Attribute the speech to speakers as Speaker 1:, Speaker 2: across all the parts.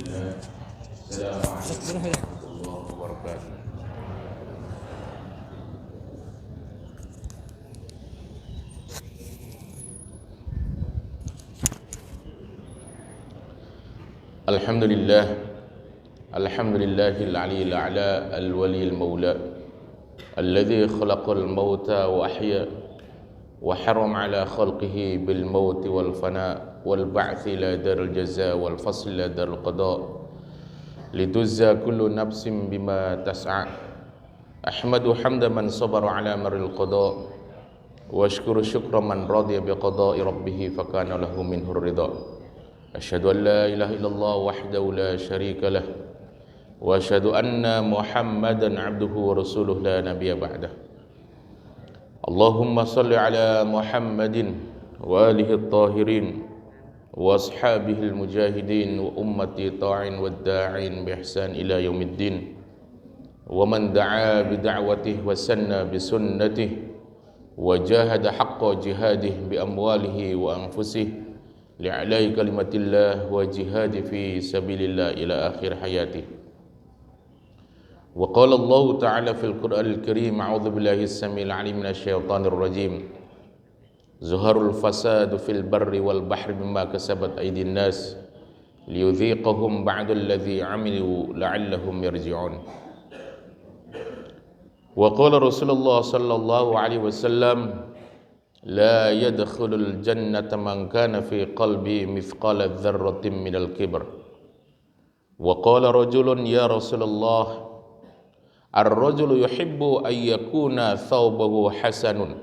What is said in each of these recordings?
Speaker 1: الله. السلام عليكم ورحمة الله وبركاته. Alhamdulillah, alhamdulillahil aliyyil a'la al-waliyil maula alladzi khalaqal mauta wa ahya wa haram ala khalqihi bil mauti wal fana wal ba'thi la darul jazaa wal fasl la darul qada lituzza kullu nafsin bima tas'a. Ahmadu hamda man sabara ala maril qada wa ashkuru syukra man radiya bi qada'i rabbih fa kana lahu minhu ridha. Asyhadu an la ilaha illallah wahdahu la syarika lah wa asyhadu anna Muhammadan abduhu wa rasuluh la nabiyya ba'dah. Allahumma salli ala Muhammadin wa alihi at-tahirin wa ashabihi al-mujahidin wa ummati ta'in wa da'in bi ihsan ila yaumiddin wa man da'a bi da'watihi wa sanna bi sunnatihi wa jahada haqqa jihadihi bi amwalihi wa anfusihi li'alai kalimatillah wa jihadi fi sabilillah ila akhir hayati. Wa qala Allah ta'ala fil Qur'anil Karim, a'udzu billahi as-sami'il 'alim minasy syaithanir rajim. Zuharul fasadu fil barri wal bahri bima kasabat aydin nas liyudhiqahum ba'da alladhi 'amilu la'allahum yarji'un. Wa qala Rasulullah sallallahu alaihi wasallam, la yadkhulul jannata man kana fi qalbi mithqala dzarratin minal kibr. Wa qala rajulun ya Rasulullah, ar-rajulu yuhibbu an yakuna thawbahu hasanan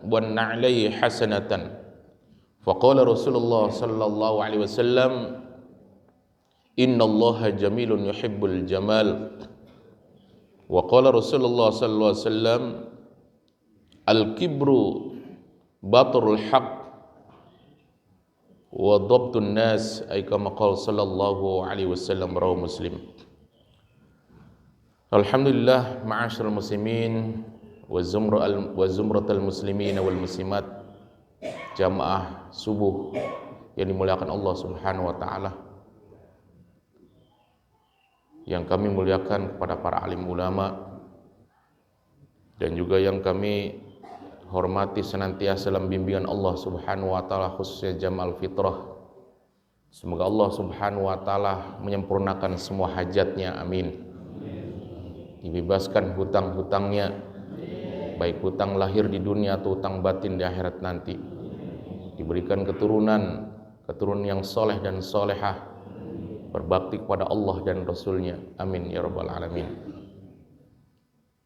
Speaker 1: wan na'layhi hasanatan. Faqala Rasulullah sallallahu alaihi wasallam, innallaha jamilun yuhibbul jamal. Wa qala Rasulullah sallallahu alaihi wasallam, al-kibru batrul haq wa dhabtun nas, ay kama qala sallallahu alaihi wasallam, rawahu Muslim. Alhamdulillah, ma'asyiral muslimin wa zumratal muslimin wal muslimat, jamaah subuh yang dimuliakan Allah Subhanahu wa taala, yang kami muliakan kepada para alim ulama dan juga yang kami hormati senantiasa dalam bimbingan Allah Subhanahu wa taala, khususnya Jamaah Al-Fitrah. Semoga Allah Subhanahu wa taala menyempurnakan semua hajatnya, amin. Dibebaskan hutang-hutangnya, baik hutang lahir di dunia atau hutang batin di akhirat nanti. Diberikan keturunan yang soleh dan solehah, berbakti kepada Allah dan Rasulnya, amin ya rabbal alamin.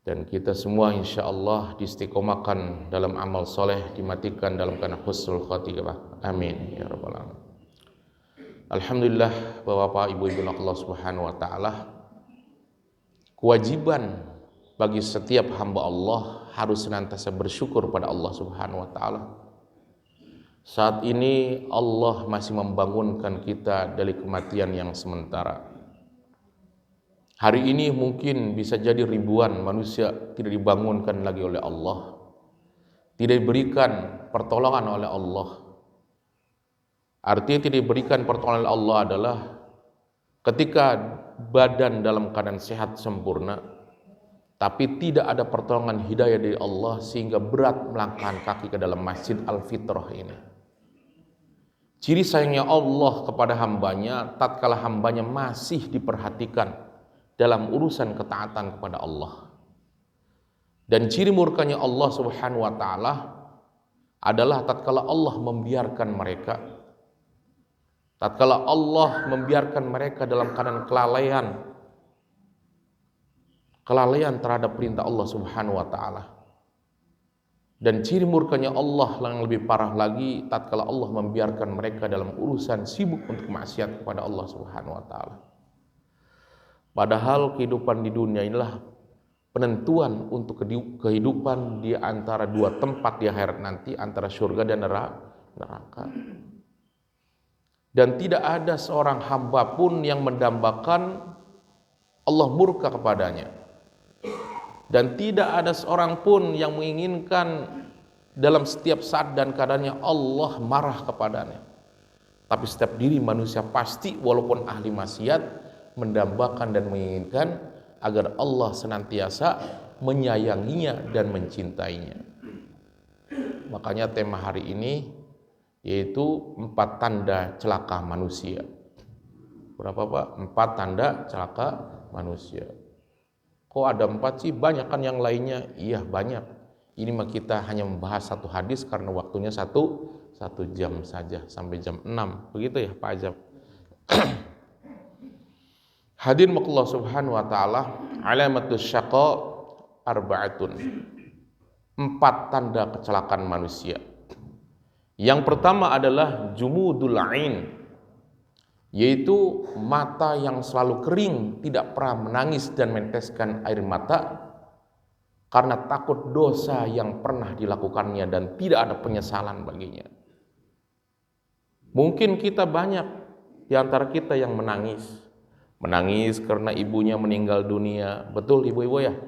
Speaker 1: Dan kita semua insyaallah diistiqomahkan dalam amal soleh, dimatikan dalam keadaan husnul khatimah, amin ya rabbal alamin. Alhamdulillah, Bapak Ibu Allah Subhanahu wa taala, kewajiban bagi setiap hamba Allah harus senantiasa bersyukur pada Allah Subhanahu wa taala. Saat ini Allah masih membangunkan kita dari kematian yang sementara. Hari ini mungkin bisa jadi ribuan manusia tidak dibangunkan lagi oleh Allah, tidak diberikan pertolongan oleh Allah. Artinya tidak diberikan pertolongan oleh Allah adalah ketika badan dalam keadaan sehat sempurna, tapi tidak ada pertolongan hidayah dari Allah sehingga berat melangkahkan kaki ke dalam Masjid Al-Fitrah ini. Ciri sayangnya Allah kepada hambanya tatkala hambanya masih diperhatikan dalam urusan ketaatan kepada Allah. Dan ciri murkanya Allah Subhanahu wa taala adalah tatkala Allah membiarkan mereka, tatkala Allah membiarkan mereka dalam keadaan kelalaian terhadap perintah Allah Subhanahu wa taala. Dan ciri murkanya Allah yang lebih parah lagi tatkala Allah membiarkan mereka dalam urusan sibuk untuk maksiat kepada Allah Subhanahu wa taala. Padahal kehidupan di dunia inilah penentuan untuk kehidupan di antara dua tempat di akhirat nanti, antara surga dan neraka. Dan tidak ada seorang hamba pun yang mendambakan Allah murka kepadanya. Dan tidak ada seorang pun yang menginginkan dalam setiap saat dan keadaannya Allah marah kepadanya. Tapi setiap diri manusia pasti walaupun ahli maksiat mendambakan dan menginginkan agar Allah senantiasa menyayanginya dan mencintainya. Makanya tema hari ini yaitu 4 tanda celaka manusia. Berapa Pak? 4 tanda celaka manusia. Kok ada 4 sih? Banyak kan yang lainnya? Iya banyak. Ini mah kita hanya membahas satu hadis karena waktunya satu jam saja sampai jam 6. Begitu ya Pak Ajab. Hadirin Allah subhanahu wa ta'ala, alamatus syaqa arba'atun. 4 tanda kecelakaan manusia. Yang pertama adalah jumudul ain, yaitu mata yang selalu kering, tidak pernah menangis dan meneteskan air mata karena takut dosa yang pernah dilakukannya dan tidak ada penyesalan baginya. Mungkin kita banyak di antara kita yang menangis karena ibunya meninggal dunia, betul ibu-ibu ya?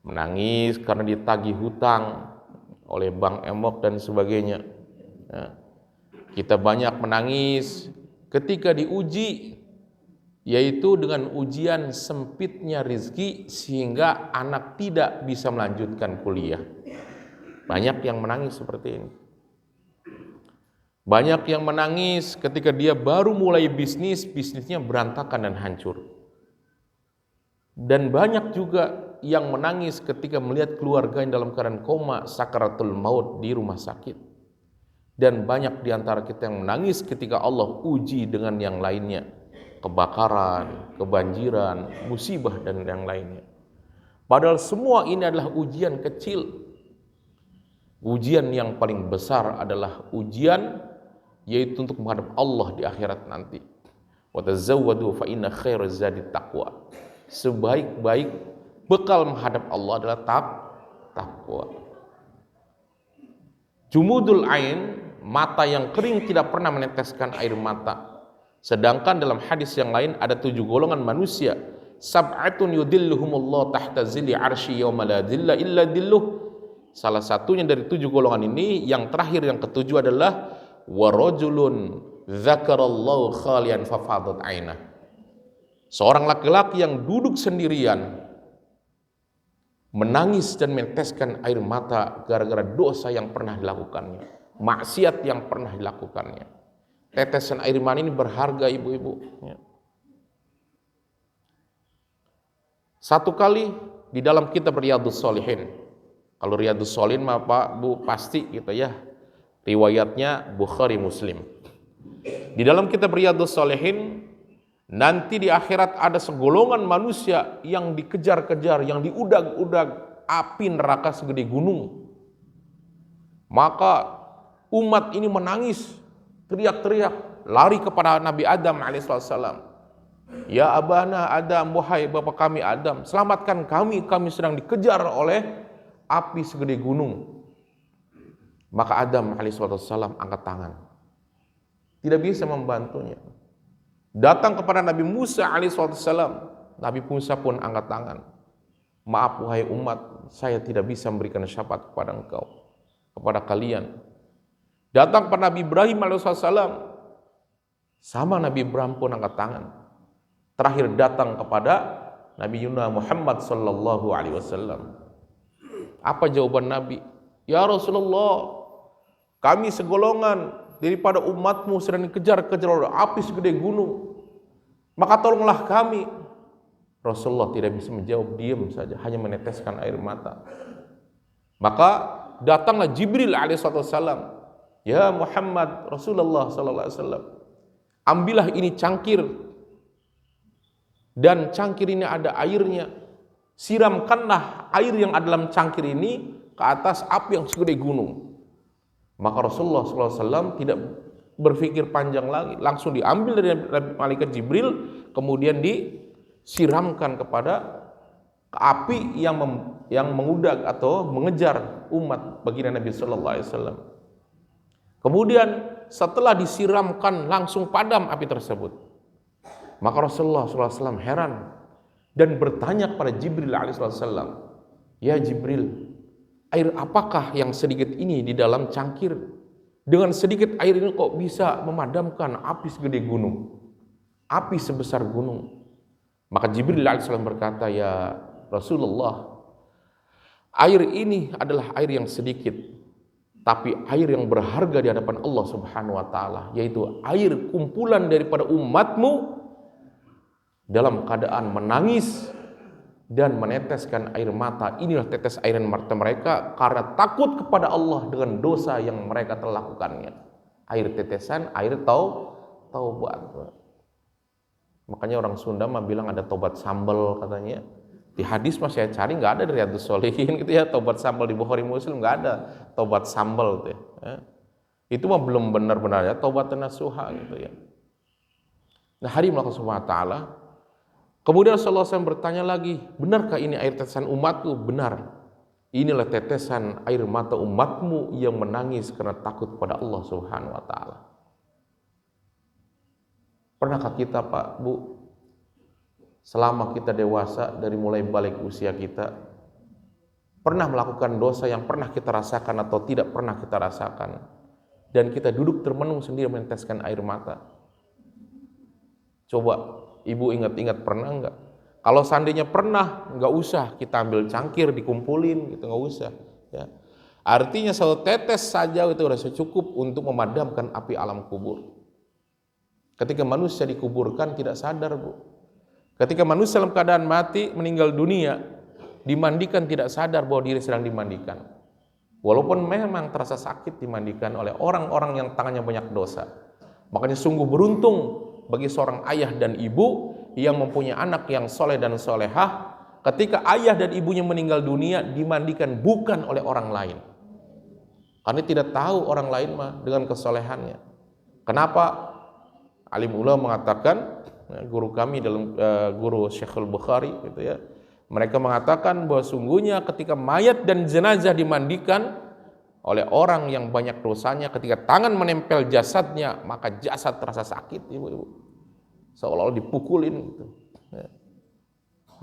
Speaker 1: Menangis karena ditagih hutang oleh Bank Emok dan sebagainya. Nah, kita banyak menangis ketika diuji, yaitu dengan ujian sempitnya rezeki sehingga anak tidak bisa melanjutkan kuliah. Banyak yang menangis seperti ini. Banyak yang menangis ketika dia baru mulai bisnisnya berantakan dan hancur. Dan banyak juga yang menangis ketika melihat keluarganya dalam keadaan koma, sakaratul maut di rumah sakit. Dan banyak di antara kita yang menangis ketika Allah uji dengan yang lainnya, kebakaran, kebanjiran, musibah dan yang lainnya. Padahal semua ini adalah ujian kecil. Ujian yang paling besar adalah ujian yaitu untuk menghadap Allah di akhirat nanti. Wa tazawwadu fa inna khairaz zadi taqwa. Sebaik-baik bekal menghadap Allah adalah takwa. Jumudul ain, mata yang kering tidak pernah meneteskan air mata. Sedangkan dalam hadis yang lain ada 7 golongan manusia. Sab'atun yudilluhumullah tahta zilli arsy yauma la dhilla illa dhilluh. Salah satunya dari 7 golongan ini, yang terakhir yang ketujuh adalah warajulun dzakarallahu khalian fafadat ainah. Seorang laki-laki yang duduk sendirian menangis dan meneteskan air mata gara-gara dosa yang pernah dilakukannya, maksiat yang pernah dilakukannya. Tetesan air mata ini berharga ibu-ibu. Satu kali di dalam kitab Riyadhus Shalihin. Kalau Riyadhus Shalihin mah Pak Bu pasti gitu ya. Riwayatnya Bukhari Muslim. Di dalam kitab Riyadhus Shalihin nanti di akhirat ada segolongan manusia yang dikejar-kejar, yang diudag-udag api neraka segede gunung. Maka umat ini menangis, teriak-teriak, lari kepada Nabi Adam alaihissalam. Ya abana Adam, wahai bapak kami Adam, selamatkan kami sedang dikejar oleh api segede gunung. Maka Adam alaihissalam angkat tangan, tidak bisa membantunya. Datang kepada Nabi Musa alaihissalam, Nabi Musa pun angkat tangan. Maaf wahai umat, saya tidak bisa memberikan syafaat kepada engkau, kepada kalian. Datang kepada Nabi Ibrahim alaihissalam, sama Nabi Ibrahim pun angkat tangan. Terakhir datang kepada Nabi Muhammad sallallahu alaihi wasallam. Apa jawaban Nabi? Ya Rasulullah, kami segolongan daripada umatmu sedang dikejar-kejar oleh api segede gunung, maka tolonglah kami. Rasulullah tidak bisa menjawab, diam saja, hanya meneteskan air mata. Maka datanglah Jibril alaihissalam. Ya Muhammad, Rasulullah sallallahu alaihi wasallam, ambillah ini cangkir, dan cangkir ini ada airnya. Siramkanlah air yang ada dalam cangkir ini ke atas api yang segede gunung. Maka Rasulullah SAW tidak berpikir panjang lagi, langsung diambil dari malaikat Jibril, kemudian disiramkan kepada api yang mengudag atau mengejar umat baginda Nabi Sallallahu Alaihi Wasallam. Kemudian setelah disiramkan langsung padam api tersebut. Maka Rasulullah SAW heran dan bertanya kepada Jibril alaihissalam, ya Jibril, air apakah yang sedikit ini di dalam cangkir? Dengan sedikit air ini kok bisa memadamkan api segede gunung, api sebesar gunung. Maka Jibril alaihissalam berkata, ya Rasulullah, air ini adalah air yang sedikit, tapi air yang berharga di hadapan Allah Subhanahu wa taala, yaitu air kumpulan daripada umatmu dalam keadaan menangis dan meneteskan air mata. Inilah tetes air mata mereka karena takut kepada Allah dengan dosa yang mereka telah lakukannya. Air tetesan, air taubat. Makanya orang Sunda mah bilang ada tobat sambal katanya. Di hadis mah saya cari nggak ada dari Riyadhus Shalihin gitu ya, tobat sambal di Bukhari Muslim nggak ada tobat sambal gitu ya. Itu mah belum benar-benar ya tobat nasuha gitu ya. Nah, hari Allah Subhanahu wa taala. Kemudian Rasulullah SAW bertanya lagi, benarkah ini air tetesan umatku? Benar. Inilah tetesan air mata umatmu yang menangis karena takut pada Allah Subhanahu wa taala. Pernahkah kita, Pak, Bu, selama kita dewasa dari mulai balik usia kita, pernah melakukan dosa yang pernah kita rasakan atau tidak pernah kita rasakan, dan kita duduk termenung sendiri meneteskan air mata? Coba Ibu ingat-ingat pernah enggak? Kalau seandainya pernah, enggak usah kita ambil cangkir dikumpulin gitu, enggak usah ya. Artinya satu tetes saja itu sudah cukup untuk memadamkan api alam kubur. Ketika manusia dikuburkan tidak sadar, Bu. Ketika manusia dalam keadaan mati, meninggal dunia, dimandikan tidak sadar bahwa diri sedang dimandikan. Walaupun memang terasa sakit dimandikan oleh orang-orang yang tangannya banyak dosa. Makanya sungguh beruntung bagi seorang ayah dan ibu yang mempunyai anak yang soleh dan solehah, ketika ayah dan ibunya meninggal dunia dimandikan bukan oleh orang lain, karena tidak tahu orang lain mah dengan kesolehannya. Kenapa? Alim ulama mengatakan, guru kami dalam guru Syekhul Bukhari gitu ya, mereka mengatakan bahwa sungguhnya ketika mayat dan jenazah dimandikan oleh orang yang banyak dosanya, ketika tangan menempel jasadnya, maka jasad terasa sakit, ibu-ibu, seolah-olah dipukulin gitu ya.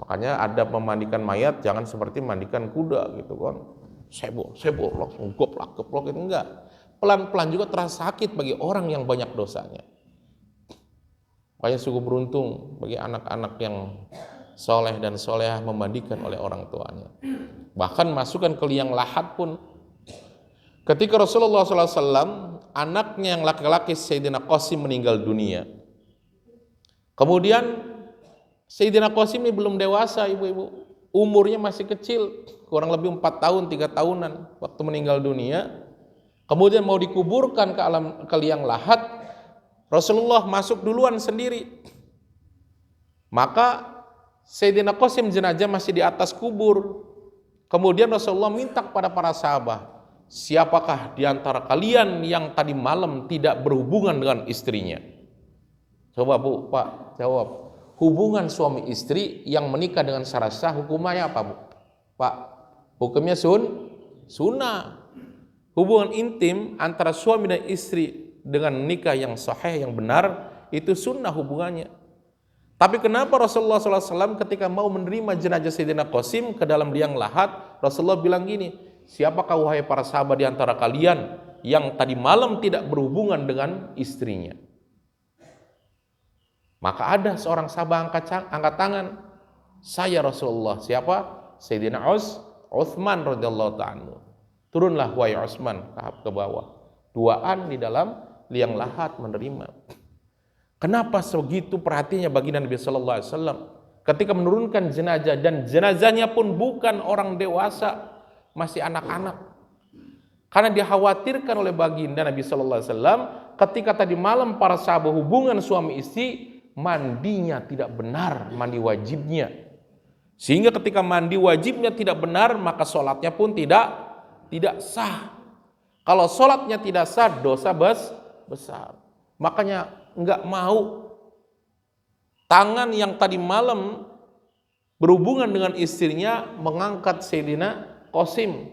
Speaker 1: Makanya ada memandikan mayat jangan seperti mandikan kuda gitu kan, sebo langsung goplak gitu, enggak, pelan-pelan juga terasa sakit bagi orang yang banyak dosanya. Makanya sungguh beruntung bagi anak-anak yang soleh dan solehah memandikan oleh orang tuanya. Bahkan masukkan ke liang lahat pun, ketika Rasulullah SAW, anaknya yang laki-laki Sayyidina Qasim meninggal dunia. Kemudian Sayyidina Qasim ini belum dewasa, ibu-ibu. Umurnya masih kecil, kurang lebih 4 tahun, 3 tahunan waktu meninggal dunia. Kemudian mau dikuburkan ke liang lahat, Rasulullah masuk duluan sendiri. Maka Sayyidina Qasim jenazah masih di atas kubur. Kemudian Rasulullah minta kepada para sahabat, siapakah di antara kalian yang tadi malam tidak berhubungan dengan istrinya? Coba Bu, Pak, jawab. Hubungan suami istri yang menikah dengan secara sah hukumnya apa, Bu? Pak, hukumnya sunnah. Hubungan intim antara suami dan istri dengan nikah yang sahih, yang benar, itu sunnah hubungannya. Tapi kenapa Rasulullah SAW ketika mau menerima jenazah Sayyidina Qasim ke dalam liang lahat, Rasulullah bilang gini, siapakah wahai para sahabat di antara kalian yang tadi malam tidak berhubungan dengan istrinya? Maka ada seorang sahabat angkat tangan, saya Rasulullah. Siapa? Sayyidina Utsman radhiyallahu ta'ala. Turunlah wahai Utsman ke bawah. Duaan di dalam liang lahat menerima. Kenapa segitu perhatiannya baginda Nabi sallallahu alaihi wasallam ketika menurunkan jenazah, dan jenazahnya pun bukan orang dewasa, masih anak-anak. Karena dikhawatirkan oleh baginda Nabi sallallahu alaihi wasallam ketika tadi malam para sahabat hubungan suami istri, mandinya tidak benar, mandi wajibnya. Sehingga ketika mandi wajibnya tidak benar, maka sholatnya pun tidak sah. Kalau sholatnya tidak sah, dosa besar. Makanya enggak mau tangan yang tadi malam berhubungan dengan istrinya mengangkat Sayyidina Qasim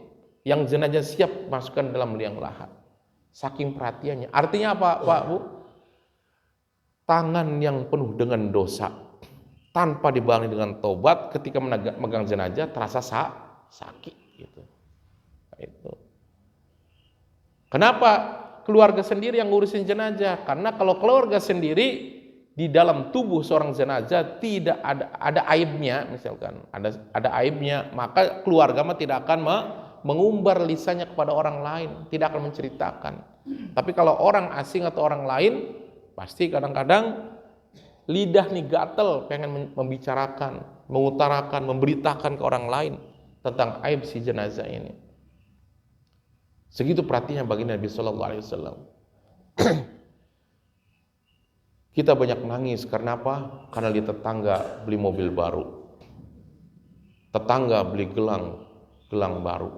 Speaker 1: yang jenazah siap masukkan dalam liang lahat. Saking perhatiannya. Artinya apa, Pak, Bu? Tangan yang penuh dengan dosa tanpa dibarengi dengan taubat, ketika megang jenazah terasa sakit gitu. Itu. Kenapa keluarga sendiri yang ngurusin jenazah. Karena kalau keluarga sendiri di dalam tubuh seorang jenazah tidak ada aibnya, misalkan ada aibnya, maka keluarga mah tidak akan mengumbar lisannya kepada orang lain, tidak akan menceritakan. Tapi kalau orang asing atau orang lain, pasti kadang-kadang lidah nih gatel pengen membicarakan, mengutarakan, memberitakan ke orang lain tentang aib si jenazah ini. Segitu perhatiannya bagi Nabi Sallallahu Alaihi Wasallam. Kita banyak nangis karena apa? Karena lihat tetangga beli mobil baru, tetangga beli gelang baru.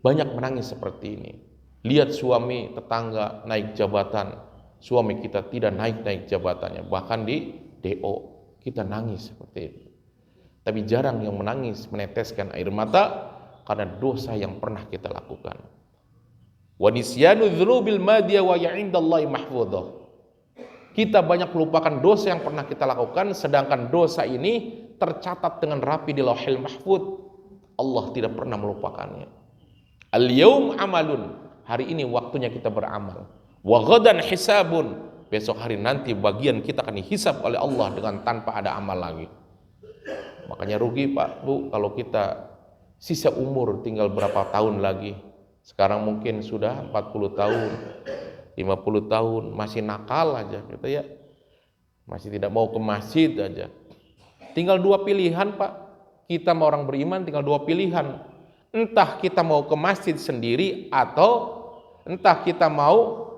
Speaker 1: Banyak menangis seperti ini. Lihat suami tetangga naik jabatan, suami kita tidak naik jabatannya, bahkan di DO kita nangis seperti itu. Tapi jarang yang menangis meneteskan air mata karena dosa yang pernah kita lakukan. Wa nisyanu dzunubil madiyah wa ya'indallahi mahfudhah. Kita banyak melupakan dosa yang pernah kita lakukan, sedangkan dosa ini tercatat dengan rapi di Lauhil Mahfuz. Allah tidak pernah melupakannya. Al-yaum amalun, hari ini waktunya kita beramal. Wa ghadan hisabun, besok hari nanti bagian kita akan dihisab oleh Allah dengan tanpa ada amal lagi. Makanya rugi Pak, Bu, kalau kita sisa umur tinggal berapa tahun lagi. Sekarang mungkin sudah 40 tahun, 50 tahun, masih nakal aja gitu ya. Masih tidak mau ke masjid aja. Tinggal dua pilihan Pak. Kita mau orang beriman tinggal dua pilihan. Entah kita mau ke masjid sendiri atau entah kita mau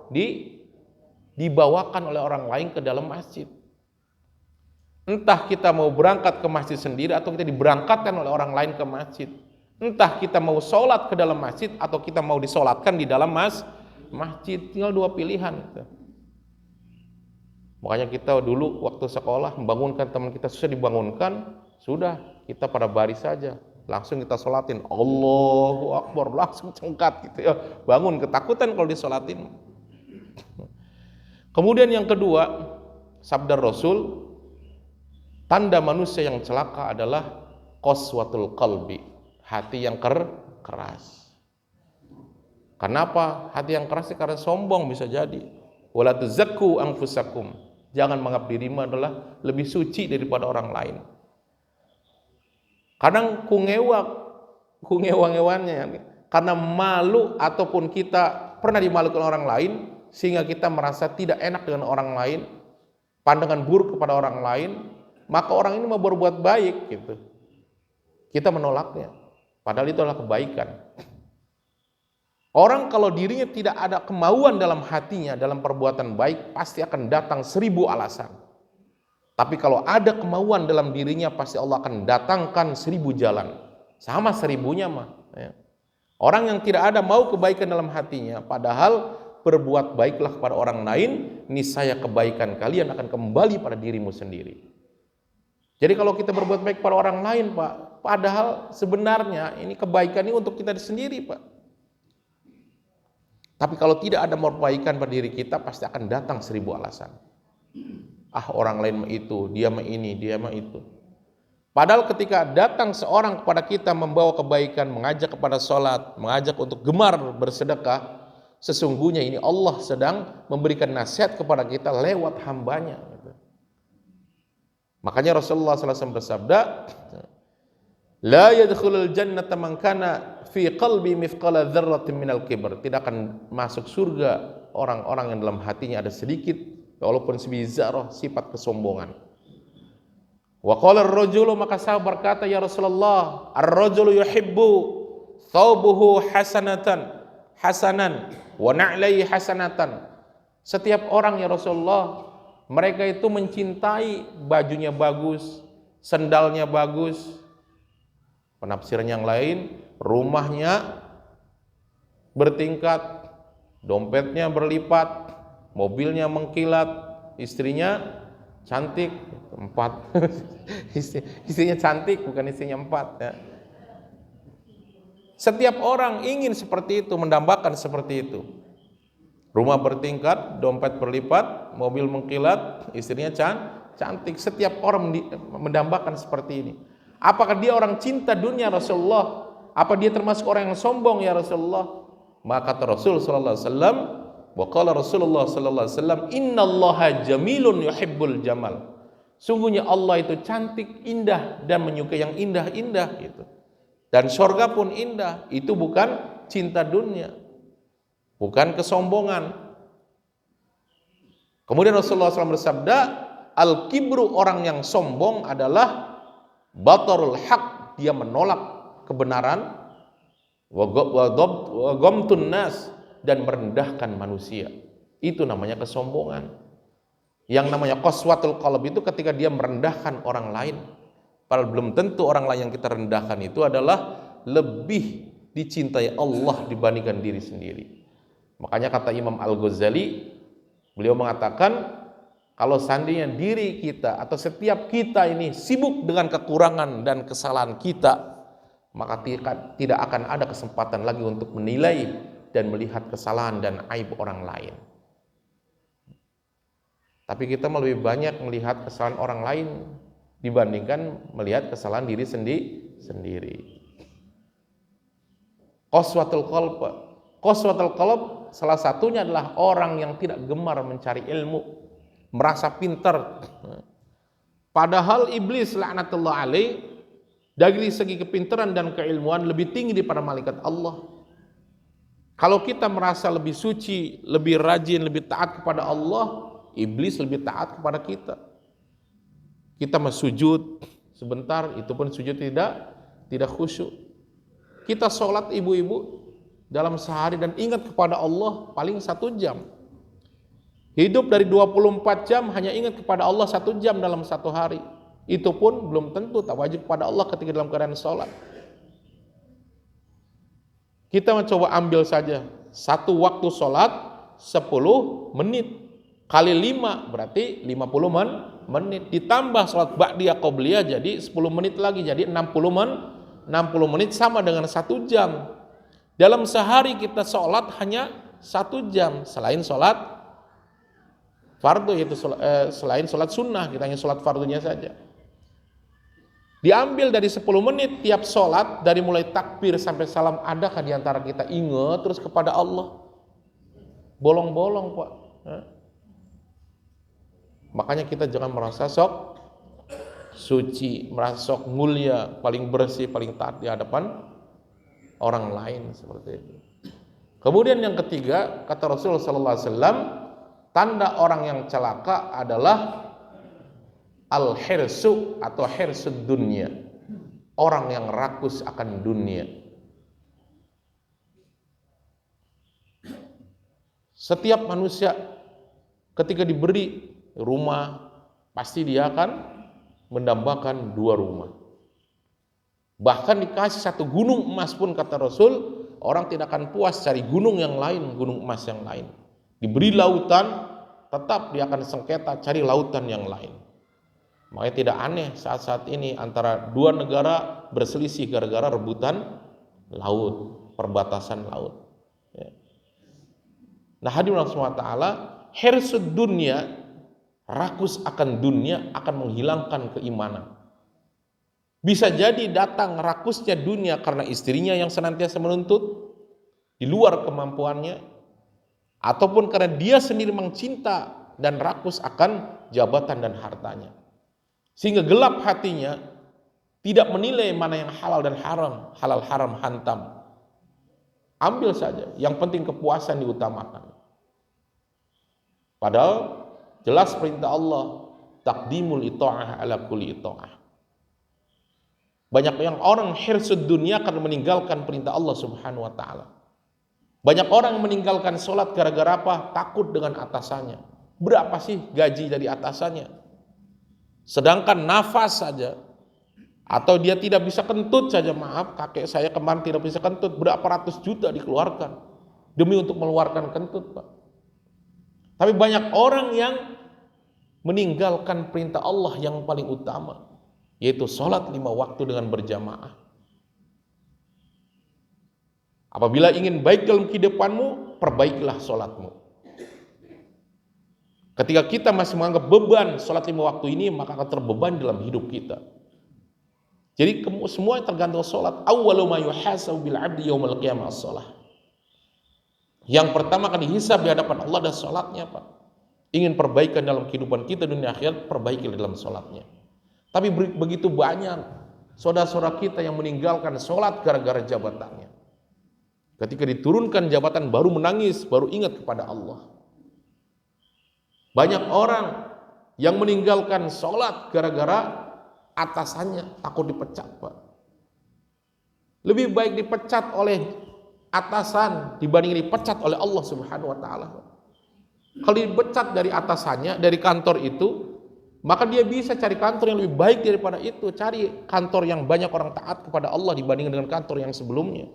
Speaker 1: dibawakan oleh orang lain ke dalam masjid. Entah kita mau berangkat ke masjid sendiri atau kita diberangkatkan oleh orang lain ke masjid. Entah kita mau sholat ke dalam masjid atau kita mau disolatkan di dalam masjid. Tinggal dua pilihan. Makanya kita dulu waktu sekolah membangunkan teman kita susah dibangunkan, sudah kita pada baris saja, langsung kita sholatin, Allahu Akbar, langsung cengkat gitu ya, bangun, ketakutan kalau disolatin. Kemudian yang kedua, sabda Rasul, tanda manusia yang celaka adalah qaswatul qalbi, hati yang keras. Kenapa hati yang keras? Karena sombong bisa jadi. Wala tuzakku anfusakum, jangan menganggap dirimu adalah lebih suci daripada orang lain. Kadang kungewa-ngewannya karena malu ataupun kita pernah dimalukan orang lain sehingga kita merasa tidak enak dengan orang lain, pandangan buruk kepada orang lain, maka orang ini mau berbuat baik gitu. Kita menolaknya, padahal itu adalah kebaikan. Orang kalau dirinya tidak ada kemauan dalam hatinya dalam perbuatan baik, pasti akan datang 1000 alasan. Tapi kalau ada kemauan dalam dirinya, pasti Allah akan datangkan 1000 jalan. Sama 1000-nya mah. Ya. Orang yang tidak ada mau kebaikan dalam hatinya, padahal berbuat baiklah kepada orang lain, niscaya kebaikan kalian akan kembali pada dirimu sendiri. Jadi kalau kita berbuat baik pada orang lain, Pak, padahal sebenarnya ini kebaikan ini untuk kita sendiri, Pak. Tapi kalau tidak ada perbaikan pada diri kita, pasti akan datang 1000 alasan. Orang lain mah itu, dia mah ini, dia mah itu. Padahal ketika datang seorang kepada kita membawa kebaikan, mengajak kepada sholat, mengajak untuk gemar bersedekah, sesungguhnya ini Allah sedang memberikan nasihat kepada kita lewat hambanya. Makanya Rasulullah SAW bersabda, La yadkhulul jannata man kana fi qalbi mithqala dzarratin minal kibr. Tidak akan masuk surga orang-orang yang dalam hatinya ada sedikit walaupun sebiji zarah sifat kesombongan. Wa qala ar-rajulu, maka sahabat berkata, ya Rasulullah, ar-rajulu yuhibbu thawbuhu hasanan wa na'laihi hasanatan. Setiap orang ya Rasulullah, mereka itu mencintai bajunya bagus, sendalnya bagus. Penafsiran yang lain, rumahnya bertingkat, dompetnya berlipat, mobilnya mengkilat, istrinya cantik, 4. Istrinya cantik, bukan istrinya 4 ya. Setiap orang ingin seperti itu, mendambakan seperti itu. Rumah bertingkat, dompet berlipat, mobil mengkilat, istrinya cantik. Setiap orang mendambakan seperti ini. Apakah dia orang cinta dunia Rasulullah? Apa dia termasuk orang yang sombong ya Rasulullah? Maka kata Rasul sallallahu alaihi wasallam, wa qala Rasulullah sallallahu alaihi wasallam, innallaha jamilun yuhibbul jamal. Sungguhnya Allah itu cantik, indah dan menyukai yang indah-indah gitu. Dan surga pun indah, itu bukan cinta dunia, bukan kesombongan. Kemudian Rasulullah SAW bersabda, al-kibru, orang yang sombong adalah batarul haq, dia menolak kebenaran, wa ghamtun nas, dan merendahkan manusia. Itu namanya kesombongan. Yang namanya qaswatul qalb itu ketika dia merendahkan orang lain. Padahal belum tentu orang lain yang kita rendahkan itu adalah lebih dicintai Allah dibandingkan diri sendiri. Makanya kata Imam Al-Ghazali, beliau mengatakan, kalau seandainya diri kita atau setiap kita ini sibuk dengan kekurangan dan kesalahan kita, maka tidak akan ada kesempatan lagi untuk menilai dan melihat kesalahan dan aib orang lain. Tapi kita lebih banyak melihat kesalahan orang lain dibandingkan melihat kesalahan diri sendiri. Qaswatul qalb salah satunya adalah orang yang tidak gemar mencari ilmu, merasa pintar. Padahal iblis laknatullah alaih dari segi kepintaran dan keilmuan lebih tinggi daripada malaikat Allah. Kalau kita merasa lebih suci, lebih rajin, lebih taat kepada Allah, iblis lebih taat kepada kita. Kita sujud sebentar, itu pun sujud tidak khusyuk. Kita sholat ibu-ibu dalam sehari dan ingat kepada Allah paling 1 jam. Hidup dari 24 jam hanya ingat kepada Allah 1 jam dalam 1 hari. Itu pun belum tentu tak wajib kepada Allah ketika dalam keadaan sholat. Kita mencoba ambil saja 1 waktu sholat 10 menit. Kali 5 berarti 50 menit. Ditambah sholat ba'diyah qobliyah jadi 10 menit lagi. Jadi 60 menit sama dengan 1 jam. Dalam sehari kita sholat hanya 1 jam. Selain sholat fardu, yaitu selain sholat sunnah, kita hanya sholat fardunya saja. Diambil dari 10 menit tiap sholat, dari mulai takbir sampai salam, adakah di antara kita ingat terus kepada Allah? Bolong-bolong, Pak. Makanya kita jangan merasa sok suci, merasa sok mulia, paling bersih, paling taat di hadapan orang lain seperti itu. Kemudian yang ketiga, kata Rasulullah SAW, tanda orang yang celaka adalah al-hirsu atau hirsud dunya, orang yang rakus akan dunia. Setiap manusia ketika diberi rumah, pasti dia akan mendambakan 2 rumah. Bahkan dikasih 1 gunung emas pun, kata Rasul, orang tidak akan puas cari gunung yang lain, gunung emas yang lain. Diberi lautan, tetap dia akan sengketa cari lautan yang lain. Makanya tidak aneh saat-saat ini antara 2 negara berselisih gara-gara rebutan laut, perbatasan laut. Nah, hadirin Allah SWT, hirsud dunya, rakus akan dunia, akan menghilangkan keimanan. Bisa jadi datang rakusnya dunia karena istrinya yang senantiasa menuntut di luar kemampuannya, ataupun karena dia sendiri mencinta dan rakus akan jabatan dan hartanya, sehingga gelap hatinya, tidak menilai mana yang halal dan haram, halal haram hantam. Ambil saja, yang penting kepuasan diutamakan. Padahal jelas perintah Allah, taqdimul ita'ah ala kulli ita'ah. Banyak yang orang hirsud dunia karena meninggalkan perintah Allah Subhanahu wa taala. Banyak orang meninggalkan sholat gara-gara apa? Takut dengan atasannya. Berapa sih gaji dari atasannya? Sedangkan nafas saja, atau dia tidak bisa kentut saja, maaf, kakek saya kemarin tidak bisa kentut, berapa ratus juta dikeluarkan demi untuk mengeluarkan kentut, Pak. Tapi banyak orang yang meninggalkan perintah Allah yang paling utama, yaitu sholat 5 waktu dengan berjamaah. Apabila ingin baik dalam kehidupanmu, perbaikilah sholatmu. Ketika kita masih menganggap beban sholat 5 waktu ini, maka akan terbebani dalam hidup kita. Jadi semua tergantung sholat. Awwalu ma yuhasabu bil abdi yaumil qiyamah as-shalah. Yang pertama kali hisab di hadapan Allah adalah sholatnya, Pak. Ingin perbaikan dalam kehidupan kita dunia akhirat, perbaiki dalam sholatnya. Tapi begitu banyak saudara-saudara kita yang meninggalkan sholat gara-gara jabatannya. Ketika diturunkan jabatan baru menangis, baru ingat kepada Allah. Banyak orang yang meninggalkan sholat gara-gara atasannya takut dipecat, Pak. Lebih baik dipecat oleh atasan dibanding dipecat oleh Allah Subhanahu wa taala. Kalau dipecat dari atasannya, dari kantor itu, maka dia bisa cari kantor yang lebih baik daripada itu, cari kantor yang banyak orang taat kepada Allah dibandingkan dengan kantor yang sebelumnya.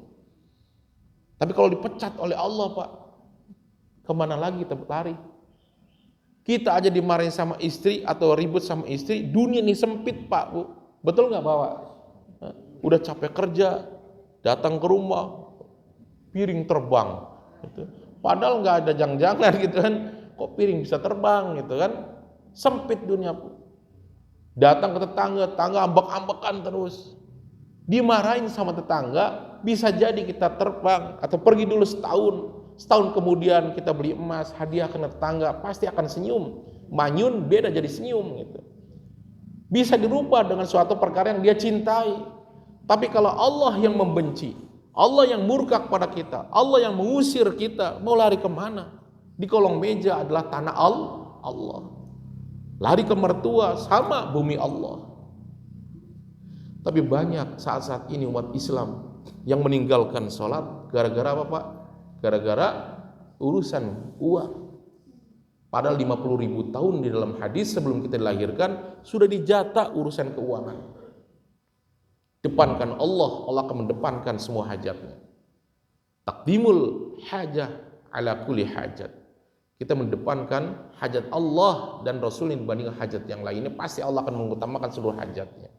Speaker 1: Tapi kalau dipecat oleh Allah, Pak, kemana lagi kita lari? Kita aja dimarahin sama istri atau ribut sama istri, dunia ini sempit, Pak, Bu. Betul nggak, Pak? Udah capek kerja, datang ke rumah, piring terbang, gitu. Padahal nggak ada jangan-jangan gitu kan, kok piring bisa terbang gitu kan? Sempit dunia, Bu. Datang ke tetangga ambek-ambekan terus, dimarahin sama tetangga, bisa jadi kita terbang atau pergi dulu setahun kemudian kita beli emas, hadiah ke tetangga, pasti akan senyum, manyun beda jadi senyum gitu. Bisa dirubah dengan suatu perkara yang dia cintai. Tapi kalau Allah yang membenci, Allah yang murka kepada kita, Allah yang mengusir kita, mau lari kemana? Di kolong meja adalah tanah Allah. Lari ke mertua sama bumi Allah. Tapi banyak saat-saat ini umat Islam yang meninggalkan sholat gara-gara apa, Pak? Gara-gara urusan uang. Padahal 50.000 tahun di dalam hadis sebelum kita dilahirkan sudah dijatah urusan keuangan. Depankan Allah akan mendepankan semua hajatnya. Taqdimul hajah ala kulli hajat. Kita mendepankan hajat Allah dan Rasul dibanding hajat yang lainnya, pasti Allah akan mengutamakan seluruh hajatnya.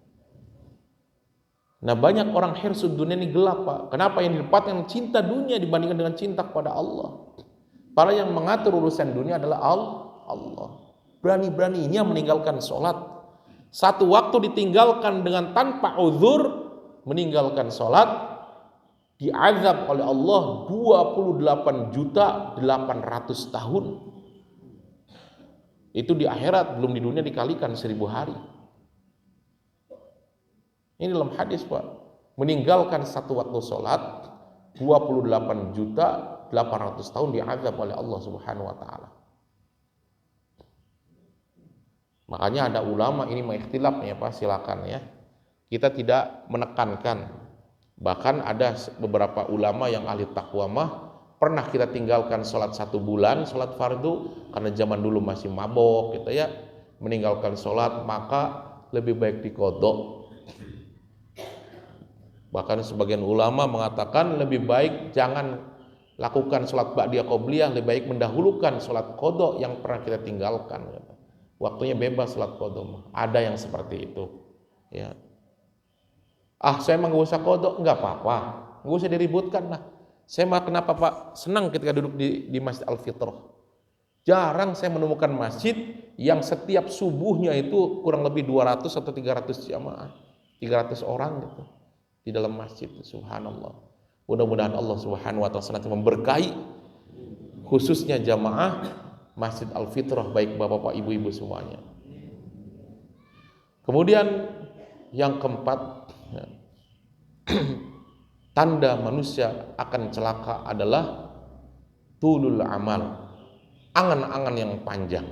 Speaker 1: Nah, banyak orang hirsud dunia ini gelap, Pak. Kenapa? Yang didapatkan cinta dunia dibandingkan dengan cinta kepada Allah. Para yang mengatur urusan dunia adalah Allah. Berani-beraninya meninggalkan sholat. Satu waktu ditinggalkan dengan tanpa uzur, meninggalkan sholat, diazab oleh Allah 28.800.000 tahun. Itu di akhirat, belum di dunia dikalikan 1000 hari. Ini dalam hadis, Pak. Meninggalkan satu waktu sholat 28.800.000 tahun diazab oleh Allah Subhanahu wa taala. Makanya ada ulama ini mengikhtilaf ya, Pak, silakan ya. Kita tidak menekankan. Bahkan ada beberapa ulama yang ahli taqwa mah pernah kita tinggalkan sholat 1 bulan, sholat fardu, karena zaman dulu masih mabok gitu ya, meninggalkan sholat, maka lebih baik diqodho. Bahkan sebagian ulama mengatakan lebih baik jangan lakukan sholat ba'diyah qobliyah, lebih baik mendahulukan sholat qodho yang pernah kita tinggalkan. Waktunya bebas sholat qodho. Ada yang seperti itu. Ya. Saya mah nggak usah qodho, nggak apa-apa, nggak usah diributkan lah. Saya mah kenapa, Pak, senang ketika duduk di Masjid Al-Fitrah. Jarang saya menemukan masjid yang setiap subuhnya itu kurang lebih 200 atau 300 jamaah, 300 orang gitu di dalam masjid. Subhanallah. Mudah-mudahan Allah Subhanahu wa taala senantiasa memberkahi khususnya jamaah Masjid Al-Fitrah, baik bapak-bapak, ibu-ibu semuanya. Kemudian yang keempat, tanda manusia akan celaka adalah tulul amal, angan-angan yang panjang.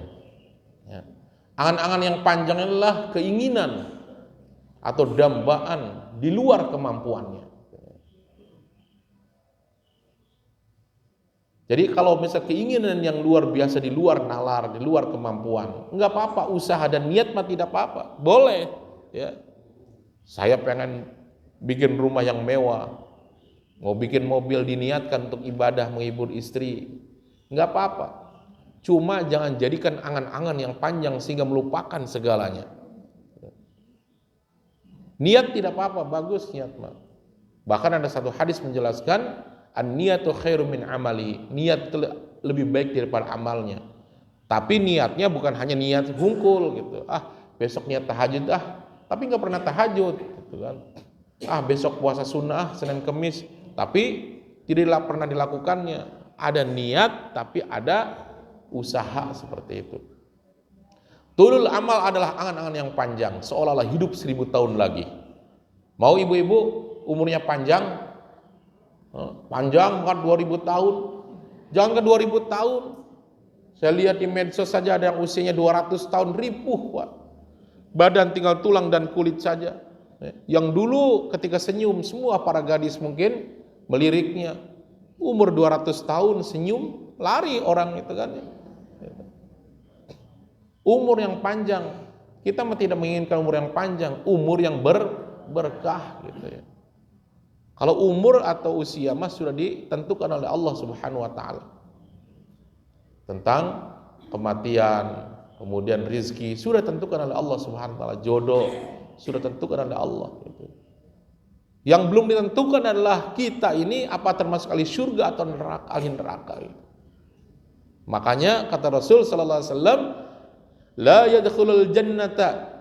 Speaker 1: Angan-angan yang panjang adalah keinginan atau dambaan di luar kemampuannya. Jadi kalau misal keinginan yang luar biasa di luar nalar, di luar kemampuan, enggak apa-apa, usaha dan niat mah tidak apa-apa, boleh ya. Saya pengen bikin rumah yang mewah, mau bikin mobil, diniatkan untuk ibadah, menghibur istri, enggak apa-apa. Cuma jangan jadikan angan-angan yang panjang sehingga melupakan segalanya. Niat tidak apa-apa, bagus niat mah. Bahkan ada satu hadis menjelaskan an-niyatu khairu min amali. Niat lebih baik daripada amalnya. Tapi niatnya bukan hanya niat hungkul gitu. Besok niat tahajud tapi nggak pernah tahajud gitu kan. Besok puasa sunnah Senin Kemis, tapi tidak pernah dilakukannya. ada niat tapi ada usaha seperti itu. Tulul amal adalah angan-angan yang panjang, seolah-olah hidup 1000 tahun lagi. Mau ibu-ibu umurnya panjang? Panjang kan 2000 tahun. Jangan ke 2000 tahun. Saya lihat di medsos saja ada yang usianya 200 tahun, ripuh, Pak. Badan tinggal tulang dan kulit saja. Yang dulu ketika senyum semua para gadis mungkin meliriknya. Umur 200 tahun senyum, lari orang itu kan. Umur yang panjang. Kita tidak menginginkan umur yang panjang, umur yang berkah gitu ya. Kalau umur atau usia mas sudah ditentukan oleh Allah Subhanahu wa taala. Tentang kematian, kemudian rizki sudah ditentukan oleh Allah Subhanahu wa taala, jodoh sudah ditentukan oleh Allah gitu. Yang belum ditentukan adalah kita ini apa termasuk ahli surga atau neraka, ahli neraka gitu. Makanya kata Rasul sallallahu alaihi wasallam, la yadkhulul jannata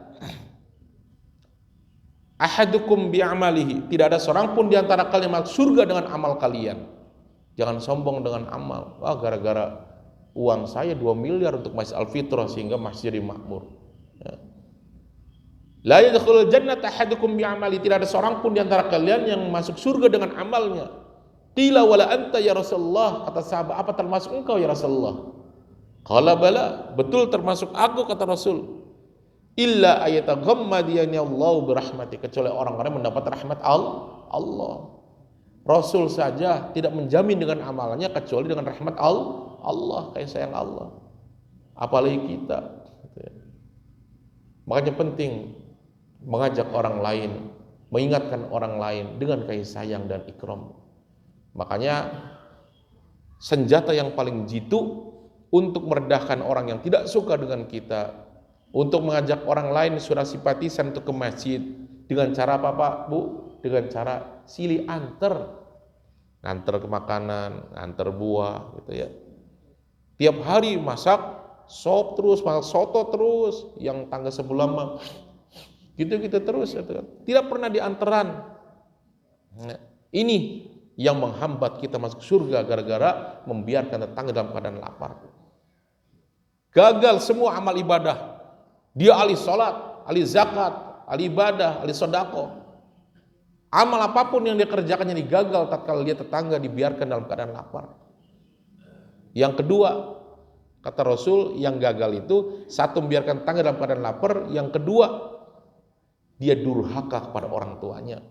Speaker 1: ahadukum bi'amalihi. Tidak ada seorang pun di antara kalian masuk surga dengan amal kalian. Jangan sombong dengan amal. Wah, gara-gara uang saya 2 miliar untuk Masjid Al-Fitrah sehingga masjid jadi makmur. Ya. La yadkhulul jannata ahadukum bi'amalihi. Tidak ada seorang pun di antara kalian yang masuk surga dengan amalnya. Qila wala anta ya Rasulullah. Kata sahabat, apa termasuk engkau ya Rasulullah? Qala bala, betul termasuk aku kata Rasul. Illa ayataghammadiyani Allahu birahmati, kecuali orang-orang mendapat rahmat Allah. Rasul saja tidak menjamin dengan amalannya kecuali dengan rahmat Allah, kayak sayang Allah. Apalagi kita. Makanya penting mengajak orang lain, mengingatkan orang lain dengan kasih sayang dan ikram. Makanya senjata yang paling jitu untuk meredahkan orang yang tidak suka dengan kita, untuk mengajak orang lain surah simpatisan untuk ke masjid dengan cara apa Pak Bu? Dengan cara silih antar ke makanan, antar buah gitu ya. Tiap hari masak sop terus, masak soto terus, yang tangga sebelah mah gitu-gitu terus gitu kan. Tidak pernah diantaran. Nah, ini yang menghambat kita masuk surga gara-gara membiarkan tetangga dalam keadaan lapar. Gagal semua amal ibadah. Dia ahli sholat, ahli zakat, ahli ibadah, ahli sedekah. Amal apapun yang dia kerjakan yang gagal tatkala dia tetangga dibiarkan dalam keadaan lapar. Yang kedua, kata Rasul, yang gagal itu satu membiarkan tetangga dalam keadaan lapar, yang kedua dia durhaka kepada orang tuanya.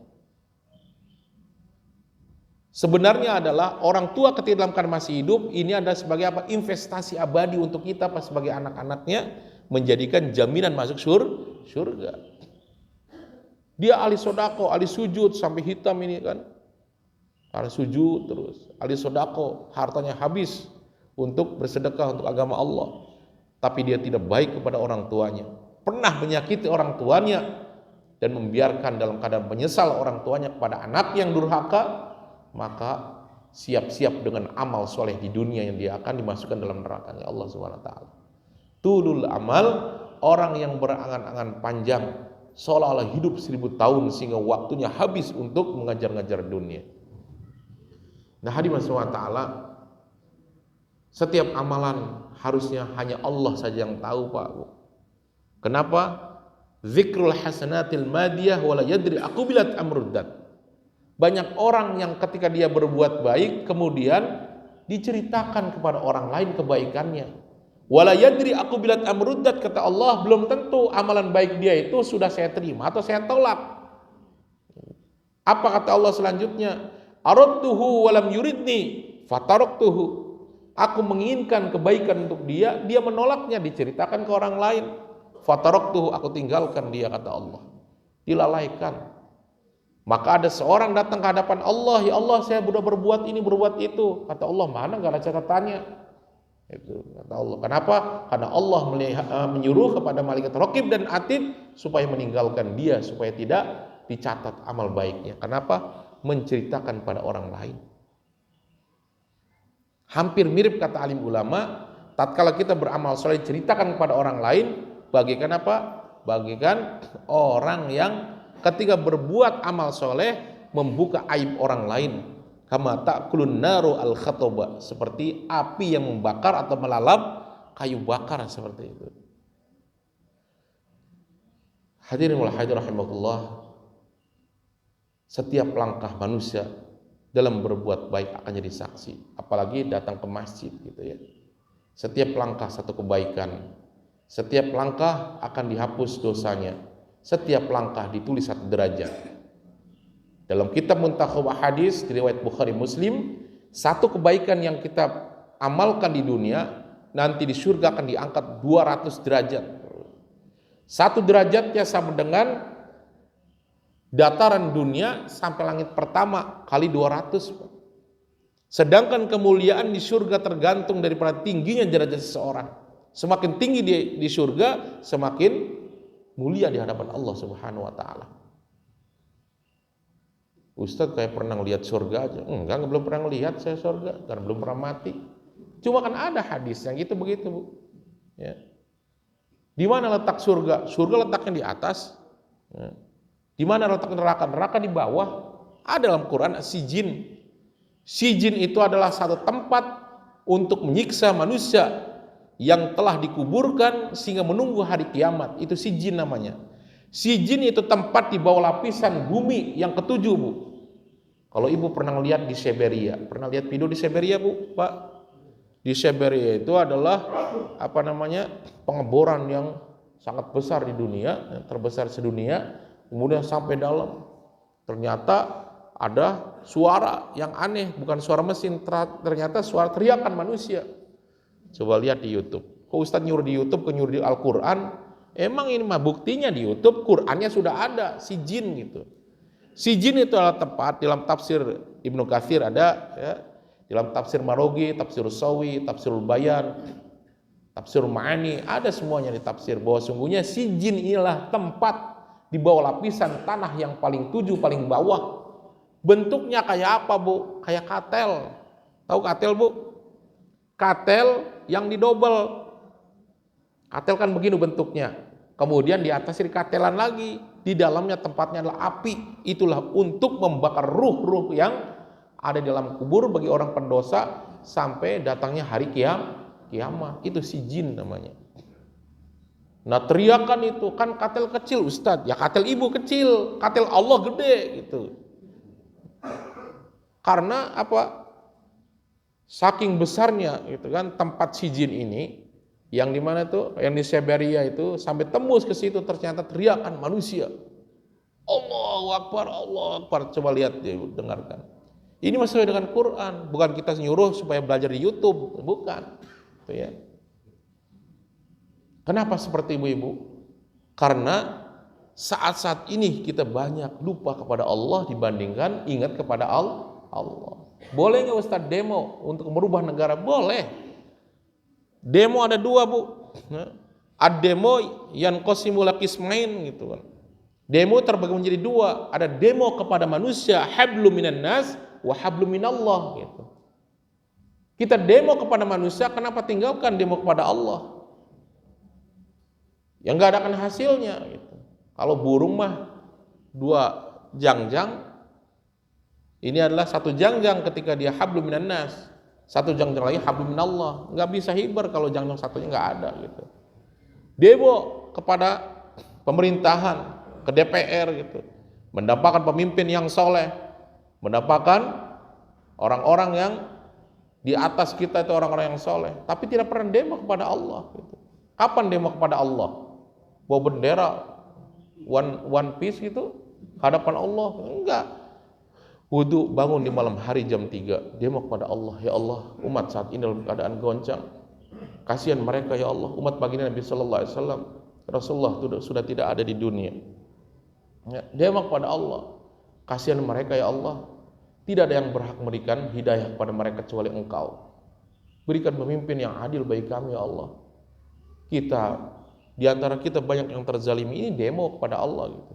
Speaker 1: Sebenarnya adalah orang tua ketika dalam keadaan masih hidup ini adalah sebagai apa? Investasi abadi untuk kita pas sebagai anak-anaknya, menjadikan jaminan masuk surga. Dia ahli sodako, ahli sujud sampai hitam ini kan, ahli sujud terus, ahli sodako, hartanya habis untuk bersedekah untuk agama Allah, tapi dia tidak baik kepada orang tuanya, pernah menyakiti orang tuanya dan membiarkan dalam keadaan menyesal orang tuanya kepada anak yang durhaka, maka siap-siap dengan amal soleh di dunia yang dia akan dimasukkan dalam neraka Allah Subhanahu wa taala. Tulul amal, orang yang berangan-angan panjang seolah-olah hidup 1000 tahun sehingga waktunya habis untuk mengajar-ngajar dunia. Nah, hadirin subhanahu wa taala, setiap amalan harusnya hanya Allah saja yang tahu, Pak. Kenapa? Zikrul hasanatil madiyah wala yadri aqubilat amruddat. Banyak orang yang ketika dia berbuat baik kemudian diceritakan kepada orang lain kebaikannya. Wala yadri aqubilat amruddat, kata Allah, belum tentu amalan baik dia itu sudah saya terima atau saya tolak. Apa kata Allah selanjutnya? Aradtuhu walam yuridni fataraktuhu. Aku menginginkan kebaikan untuk dia, dia menolaknya, diceritakan ke orang lain. Fataraktuhu, aku tinggalkan dia, kata Allah. Dilalaikan. Maka ada seorang datang ke hadapan Allah, ya Allah saya sudah berbuat ini, berbuat itu. Kata Allah, mana enggak ada catatannya. Itu kata Allah. Kenapa? Karena Allah menyuruh kepada malaikat Raqib dan Atid supaya meninggalkan dia, supaya tidak dicatat amal baiknya. Kenapa? Menceritakan pada orang lain. Hampir mirip kata alim ulama, tatkala kita beramal soleh ceritakan kepada orang lain, bagaikan apa? Bagaikan orang yang ketika berbuat amal soleh membuka aib orang lain. Kama ta'kulun naru al-khataba, seperti api yang membakar atau melalap kayu bakar, seperti itu. Hadirin wal hadirin rahimakumullah, setiap langkah manusia dalam berbuat baik akan jadi saksi, apalagi datang ke masjid gitu ya. Setiap langkah satu kebaikan, setiap langkah akan dihapus dosanya, setiap langkah ditulis satu derajat. Dalam kitab Muntakhab Hadis riwayat Bukhari Muslim, satu kebaikan yang kita amalkan di dunia nanti di surga akan diangkat 200 derajat. Satu derajatnya sama dengan dataran dunia sampai langit pertama kali 200. Sedangkan kemuliaan di surga tergantung daripada tingginya derajat seseorang. Semakin tinggi di surga, semakin mulia di hadapan Allah Subhanahu wa taala. Ustadz kayak pernah lihat surga aja. Enggak, belum pernah lihat saya surga karena belum pernah mati. Cuma kan ada hadis yang gitu begitu, Bu. Ya. Di mana letak surga? Surga letaknya di atas. Ya. Di mana letak neraka? Neraka di bawah. Ada dalam Quran sijin. Sijin itu adalah satu tempat untuk menyiksa manusia yang telah dikuburkan sehingga menunggu hari kiamat. Itu sijin namanya. Sijin itu tempat di bawah lapisan bumi yang ketujuh, Bu. Kalau Ibu pernah lihat di Siberia, pernah lihat video di Siberia, Bu, Pak? Di Siberia itu adalah pengeboran yang sangat besar di dunia, yang terbesar sedunia. Kemudian sampai dalam, ternyata ada suara yang aneh, bukan suara mesin, ternyata suara teriakan manusia. Coba lihat di YouTube. Kok Ustadz nyuruh di YouTube, nyuruh di Al-Quran? Emang ini mah buktinya di YouTube, Qurannya sudah ada, sijin gitu. Sijin itu adalah tempat, dalam tafsir Ibnu Katsir ada, ya, dalam tafsir Marogi, tafsir Sawi, tafsirul Bayan, tafsir Ma'ani, ada semuanya di tafsir bahwa sungguhnya sijin inilah tempat di bawah lapisan tanah yang paling tujuh, paling bawah. Bentuknya kayak apa, Bu? Kayak katel. Tahu katel, Bu? Katel yang didobel. Katel kan begini bentuknya. Kemudian di atas dikatelan lagi. Di dalamnya tempatnya adalah api. Itulah untuk membakar ruh-ruh yang ada di dalam kubur bagi orang pendosa sampai datangnya hari kiamat. Itu sijin namanya. Nah, teriakan itu kan katel kecil, Ustadz. Ya katel Ibu kecil, katel Allah gede gitu. Karena apa? Saking besarnya gitu kan tempat sijin ini, yang di mana tuh, yang di Siberia itu, sampai tembus ke situ ternyata teriakan manusia. Allahu Akbar, Allahu Akbar. Coba lihat, dengarkan. Ini sesuai dengan Quran, bukan kita nyuruh supaya belajar di YouTube, bukan. Itu ya. Kenapa seperti ibu-ibu? Karena saat-saat ini kita banyak lupa kepada Allah dibandingkan ingat kepada Allah. Boleh nggak Ustadz demo untuk merubah negara? Boleh. Demo ada dua, Bu. Ad-demo yang qasimul qismain gitu kan. Demo terbagi menjadi dua. Ada demo kepada manusia, hablum minan nas wa hablum minallah gitu. Kita demo kepada manusia, kenapa tinggalkan demo kepada Allah? Yang enggak ada kan hasilnya gitu. Kalau burung mah dua jangjang, ini adalah satu jangjang ketika dia hablum minan nas. Satu jangjang lagi hablum minallah. Enggak bisa hibar kalau jangjang satunya enggak ada gitu. Demo kepada pemerintahan, ke DPR gitu. Mendapatkan pemimpin yang soleh, mendapatkan orang-orang yang di atas kita itu orang-orang yang soleh, tapi tidak pernah demo kepada Allah gitu. Kapan demo kepada Allah? Bawa bendera one piece gitu hadapan Allah? Enggak. Wudu bangun di malam hari jam 3, demo kepada Allah. Ya Allah, umat saat ini dalam keadaan goncang. Kasihan mereka ya Allah, umat baginda Nabi sallallahu alaihi wasallam. Rasulullah sudah tidak ada di dunia. Ya, demo kepada Allah. Kasihan mereka ya Allah. Tidak ada yang berhak memberikan hidayah kepada mereka kecuali Engkau. Berikan pemimpin yang adil bagi kami ya Allah. Di antara kita banyak yang terzalimi, ini demo kepada Allah gitu.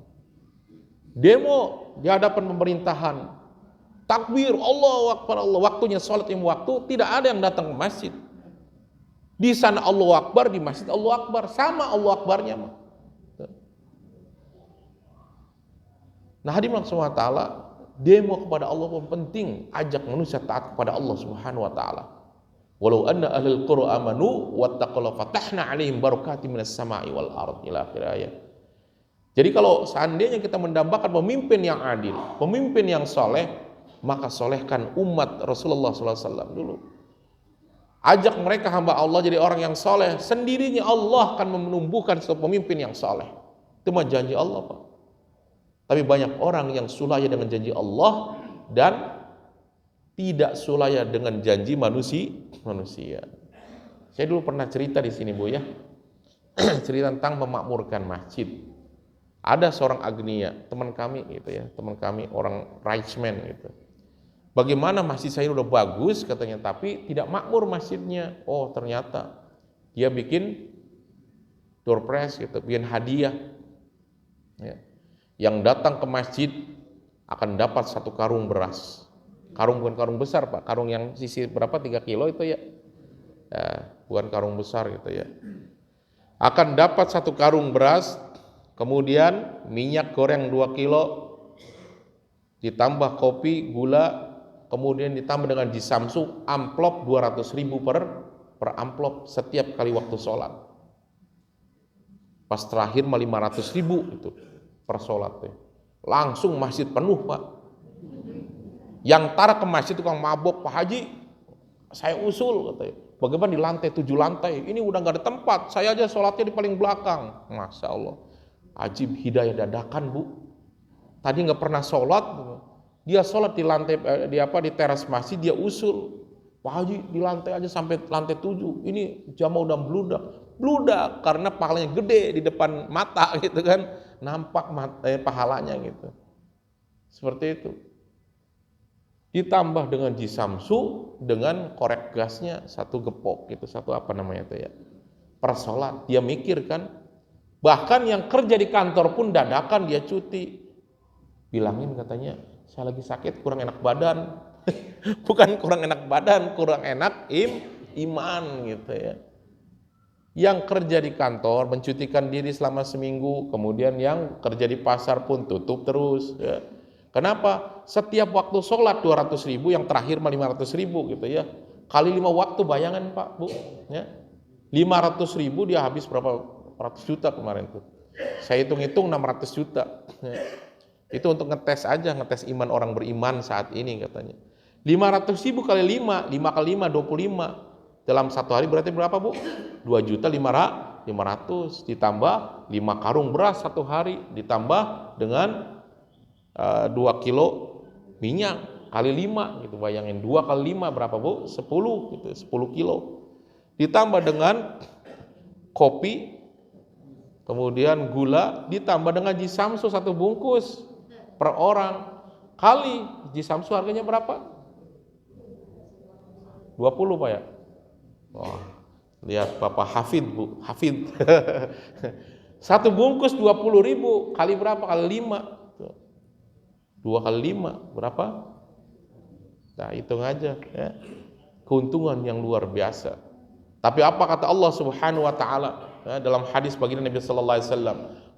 Speaker 1: Demo di hadapan pemerintahan. Takbir, Allahu Akbar, Allah. Waktunya sholat lima waktu, tidak ada yang datang ke masjid. Di sana Allahu Akbar, di masjid Allahu Akbar, sama Allahu Akbarnya. Nah, hadirin subhanahu wa ta'ala, Demo kepada Allah pun penting, ajak manusia taat kepada Allah Subhanahu wa taala. Walau anna ahlul qura amanu wattaqaw fatahna 'alaihim barakatim minas sama'i wal ard, ila akhir ayat. Jadi kalau seandainya kita mendambakan pemimpin yang adil, pemimpin yang soleh, maka solehkan umat Rasulullah SAW dulu. Ajak mereka hamba Allah jadi orang yang soleh, sendirinya Allah akan menumbuhkan seorang pemimpin yang soleh. Itu mah janji Allah, Pak. Tapi banyak orang yang sulaya dengan janji Allah dan tidak sulaya dengan janji manusia. Saya dulu pernah cerita di sini, Bu, ya. Cerita tentang memakmurkan masjid. Ada seorang agnia, teman kami gitu ya, teman kami orang rightsman gitu. Bagaimana masjid saya udah bagus katanya, tapi tidak makmur masjidnya. Oh, ternyata dia bikin door prize gitu, bikin hadiah. Ya. Yang datang ke masjid akan dapat 1 karung beras. Karung bukan karung besar, Pak. Karung yang sisi berapa, 3 kilo itu ya. Bukan karung besar gitu ya. Akan dapat 1 karung beras, kemudian minyak goreng 2 kilo, ditambah kopi, gula, kemudian ditambah dengan jisamsu, amplop 200.000 per amplop setiap kali waktu sholat. Pas terakhir mah 500.000 itu per sholat. Langsung masjid penuh, Pak. Yang tara ke masjid tukang mabok, Pak Haji, saya usul katanya. Bagaimana di lantai 7 lantai? Ini udah nggak ada tempat. Saya aja sholatnya di paling belakang. Masya Allah. Ajib hidayah dadakan, Bu. Tadi nggak pernah sholat, dia sholat di lantai di teras masjid, dia usul, Pak Haji di lantai aja sampai lantai 7. Ini jamaah udah bludak karena pahalanya gede di depan mata gitu kan, nampak pahalanya gitu. Seperti itu. Ditambah dengan jisamsu, dengan korek gasnya 1 gepok gitu, 1 apa namanya itu ya, per sholat. Dia mikir kan. Bahkan yang kerja di kantor pun dadakan dia cuti. Bilangin katanya, saya lagi sakit, kurang enak badan. Bukan kurang enak badan, kurang enak iman gitu ya. Yang kerja di kantor mencutikan diri selama seminggu, kemudian yang kerja di pasar pun tutup terus ya. Kenapa? Setiap waktu sholat 200.000, yang terakhir 500.000 gitu ya. Kali 5 waktu, bayangan Pak, Bu ya. 500.000 dia habis berapa 100 juta kemarin tuh. Saya hitung-hitung 600 juta. Itu untuk ngetes aja, ngetes iman orang beriman saat ini katanya. 500.000 kali 5 kali 5, 25. Dalam 1 hari berarti berapa, Bu? 2.500.000 ditambah 5 karung beras 1 hari, ditambah dengan 2 kilo minyak kali 5 gitu. Bayangin 2 kali 5 berapa, Bu? 10 gitu, 10 kilo. Ditambah dengan kopi, kemudian gula, ditambah dengan jisamsu 1 bungkus per orang, kali jisamsu harganya berapa? 20, Pak ya? Wah, lihat Bapak Hafid, Bu, Hafid. 1 bungkus 20.000, kali berapa? Kali 5. 2 kali 5 berapa? Nah, hitung aja ya. Keuntungan yang luar biasa. Tapi apa kata Allah Subhanahu wa taala ya, dalam hadis baginda Nabi sallallahu alaihi wasallam,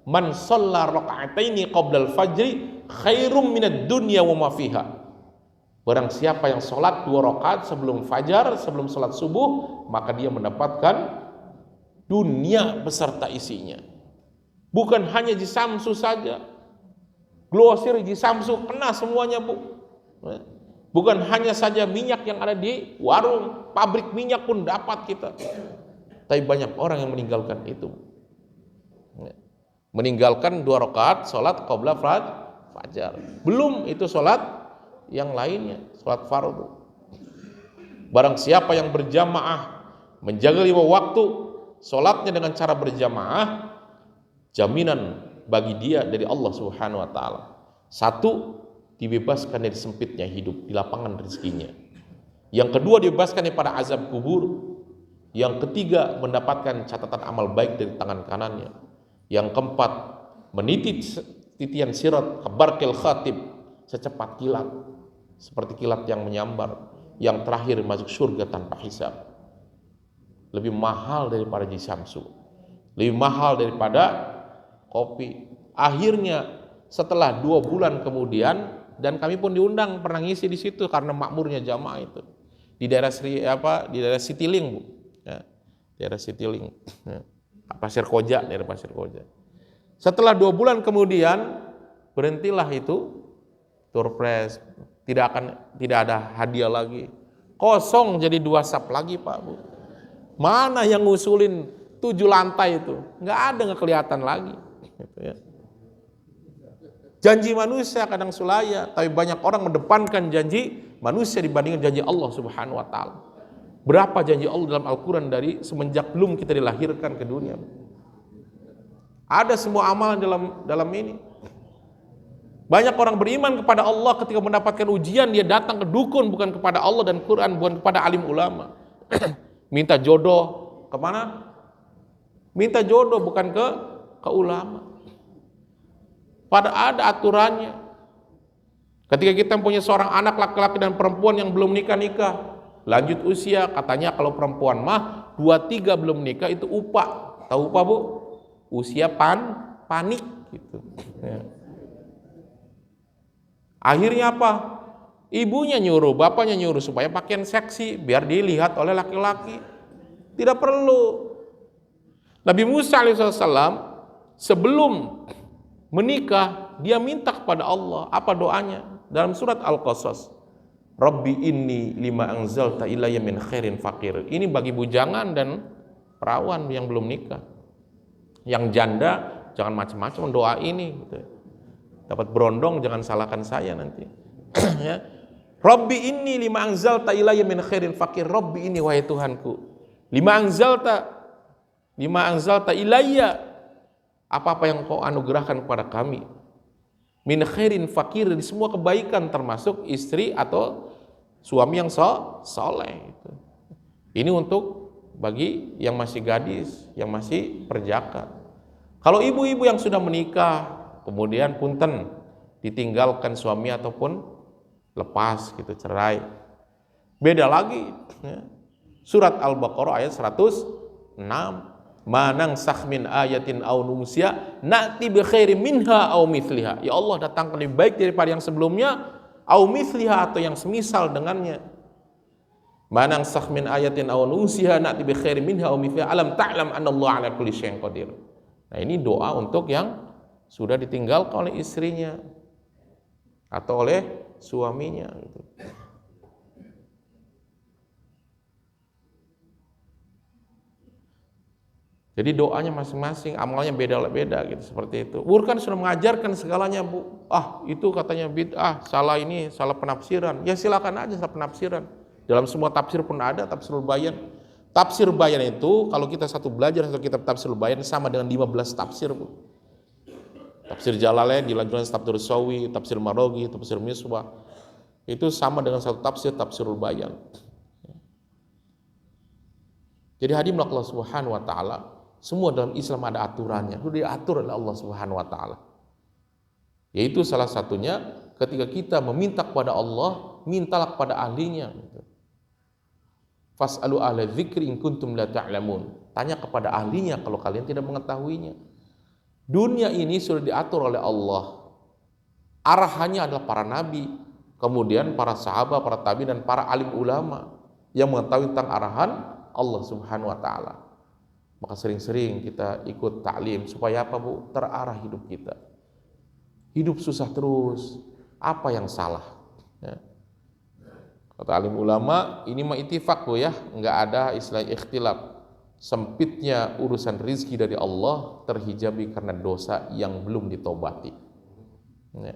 Speaker 1: "Man shalla raka'ataini qabla al-fajri khairum minad dunya wa ma fiha." Barang siapa yang sholat 2 rakaat sebelum fajar, sebelum sholat subuh, maka dia mendapatkan dunia beserta isinya. Bukan hanya jisamsu saja, glosir jisamsu kena semuanya, Bu. Bukan hanya saja minyak yang ada di warung, pabrik minyak pun dapat kita. Tapi banyak orang yang meninggalkan itu. Meninggalkan 2 rakaat sholat qabla fajar. Belum itu sholat yang lainnya, sholat fardu. Barang siapa yang berjamaah, menjaga 5 waktu, sholatnya dengan cara berjamaah, jaminan bagi dia dari Allah Subhanahu wa taala. 1, dibebaskan dari sempitnya hidup, di lapangan rezekinya. Yang kedua, dibebaskan daripada azab kubur. Yang ketiga, mendapatkan catatan amal baik dari tangan kanannya. Yang keempat, menitit titian sirat kabarkil khatib, secepat kilat, seperti kilat yang menyambar. Yang terakhir, masuk surga tanpa hisab. Lebih mahal daripada jisamsu, lebih mahal daripada kopi. Akhirnya setelah 2 bulan kemudian dan kami pun diundang pernah ngisi di situ karena makmurnya jamaah itu di daerah di daerah Citiling, Bu. Ya, daerah Citiling. Ya. Daerah Pasir Koja. Setelah 2 bulan kemudian berhentilah itu Turpres, tidak ada hadiah lagi. Kosong jadi 2 sap lagi, Pak, Bu. Mana yang ngusulin 7 lantai itu? Nggak kelihatan lagi. Gitu ya. Janji manusia kadang sulaya, tapi banyak orang mendepankan janji manusia dibandingkan janji Allah Subhanahu wa taala. Berapa janji Allah dalam Al-Quran dari semenjak belum kita dilahirkan ke dunia? Ada semua amalan dalam ini. Banyak orang beriman kepada Allah ketika mendapatkan ujian dia datang ke dukun, bukan kepada Allah dan Quran, bukan kepada alim ulama. Minta jodoh kemana? Minta jodoh bukan ke ulama. Pada ada aturannya. Ketika kita punya seorang anak laki-laki dan perempuan yang belum nikah, lanjut usia, katanya kalau perempuan mah 2-3 belum nikah itu upah. Tahu upah, Bu? Usia panik gitu. Ya. Akhirnya apa? Ibunya nyuruh, bapaknya nyuruh supaya pakaian seksi biar dilihat oleh laki-laki. Tidak perlu. Nabi Musa alaihissalam sebelum menikah dia minta kepada Allah. Apa doanya? Dalam surat Al-Qasas, Rabbi inni lima anzalta ilayya min khairin fakir. Ini bagi bujangan dan perawan yang belum nikah. Yang janda jangan macam-macam doa ini gitu. Dapat berondong jangan salahkan saya nanti. Ya. Rabbi inni lima anzalta ilayya min khairin fakir. Rabbi ini wahai Tuhanku, lima anzalta ilayya, apa-apa yang kau anugerahkan kepada kami, min khairin fakir, di semua kebaikan termasuk istri atau suami yang soleh. Ini untuk bagi yang masih gadis, yang masih perjaka. Kalau ibu-ibu yang sudah menikah kemudian punten ditinggalkan suami ataupun lepas gitu, cerai, beda lagi ya. Surat Al-Baqarah ayat 106, manang min ayatin aw nunsiya na'ti bi khairin minha aw mithliha. Ya Allah, datangkan lebih baik daripada yang sebelumnya, aw mithliha, atau yang semisal dengannya. Manang min ayatin aw nunsiha na'ti bi khairin minha aw mithliha alam ta'lam annallaha ala kulli syai'in qadir. Nah, ini doa untuk yang sudah ditinggalkan oleh istrinya atau oleh suaminya gitu. Jadi doanya masing-masing, amalnya beda-beda gitu, seperti itu. Kan sudah mengajarkan segalanya, Bu. Itu katanya bid'ah, salah ini, salah penafsiran. Ya silakan aja salah penafsiran. Dalam semua tafsir pun ada tafsirul bayan. Tafsir bayan itu kalau kita belajar satu kitab tafsirul bayan sama dengan 15 tafsir, Bu. Tafsir Jalalain dilanjutkan tafsir Sawi, tafsir Marogi, tafsir Misbah. Itu sama dengan satu tafsirul bayan. Jadi hadirin Allah Subhanahu wa taala, semua dalam Islam ada aturannya. Itu diatur oleh Allah Subhanahu wa taala. Yaitu salah satunya ketika kita meminta kepada Allah, mintalah kepada ahlinya. Fas'alu ahla dzikri in kuntum la ta'lamun. Tanya kepada ahlinya kalau kalian tidak mengetahuinya. Dunia ini sudah diatur oleh Allah. Arahannya adalah para nabi, kemudian para sahabat, para tabi, dan para alim ulama yang mengetahui tentang arahan Allah Subhanahu wa taala. Maka sering-sering kita ikut taklim supaya apa, Bu? Terarah hidup kita. Hidup susah terus, apa yang salah? Ya. Kata alim ulama, ini mah ittifaq, Bu, ya, enggak ada istilah ikhtilaf. Sempitnya urusan rizki dari Allah terhijabi karena dosa yang belum ditobati. Ya.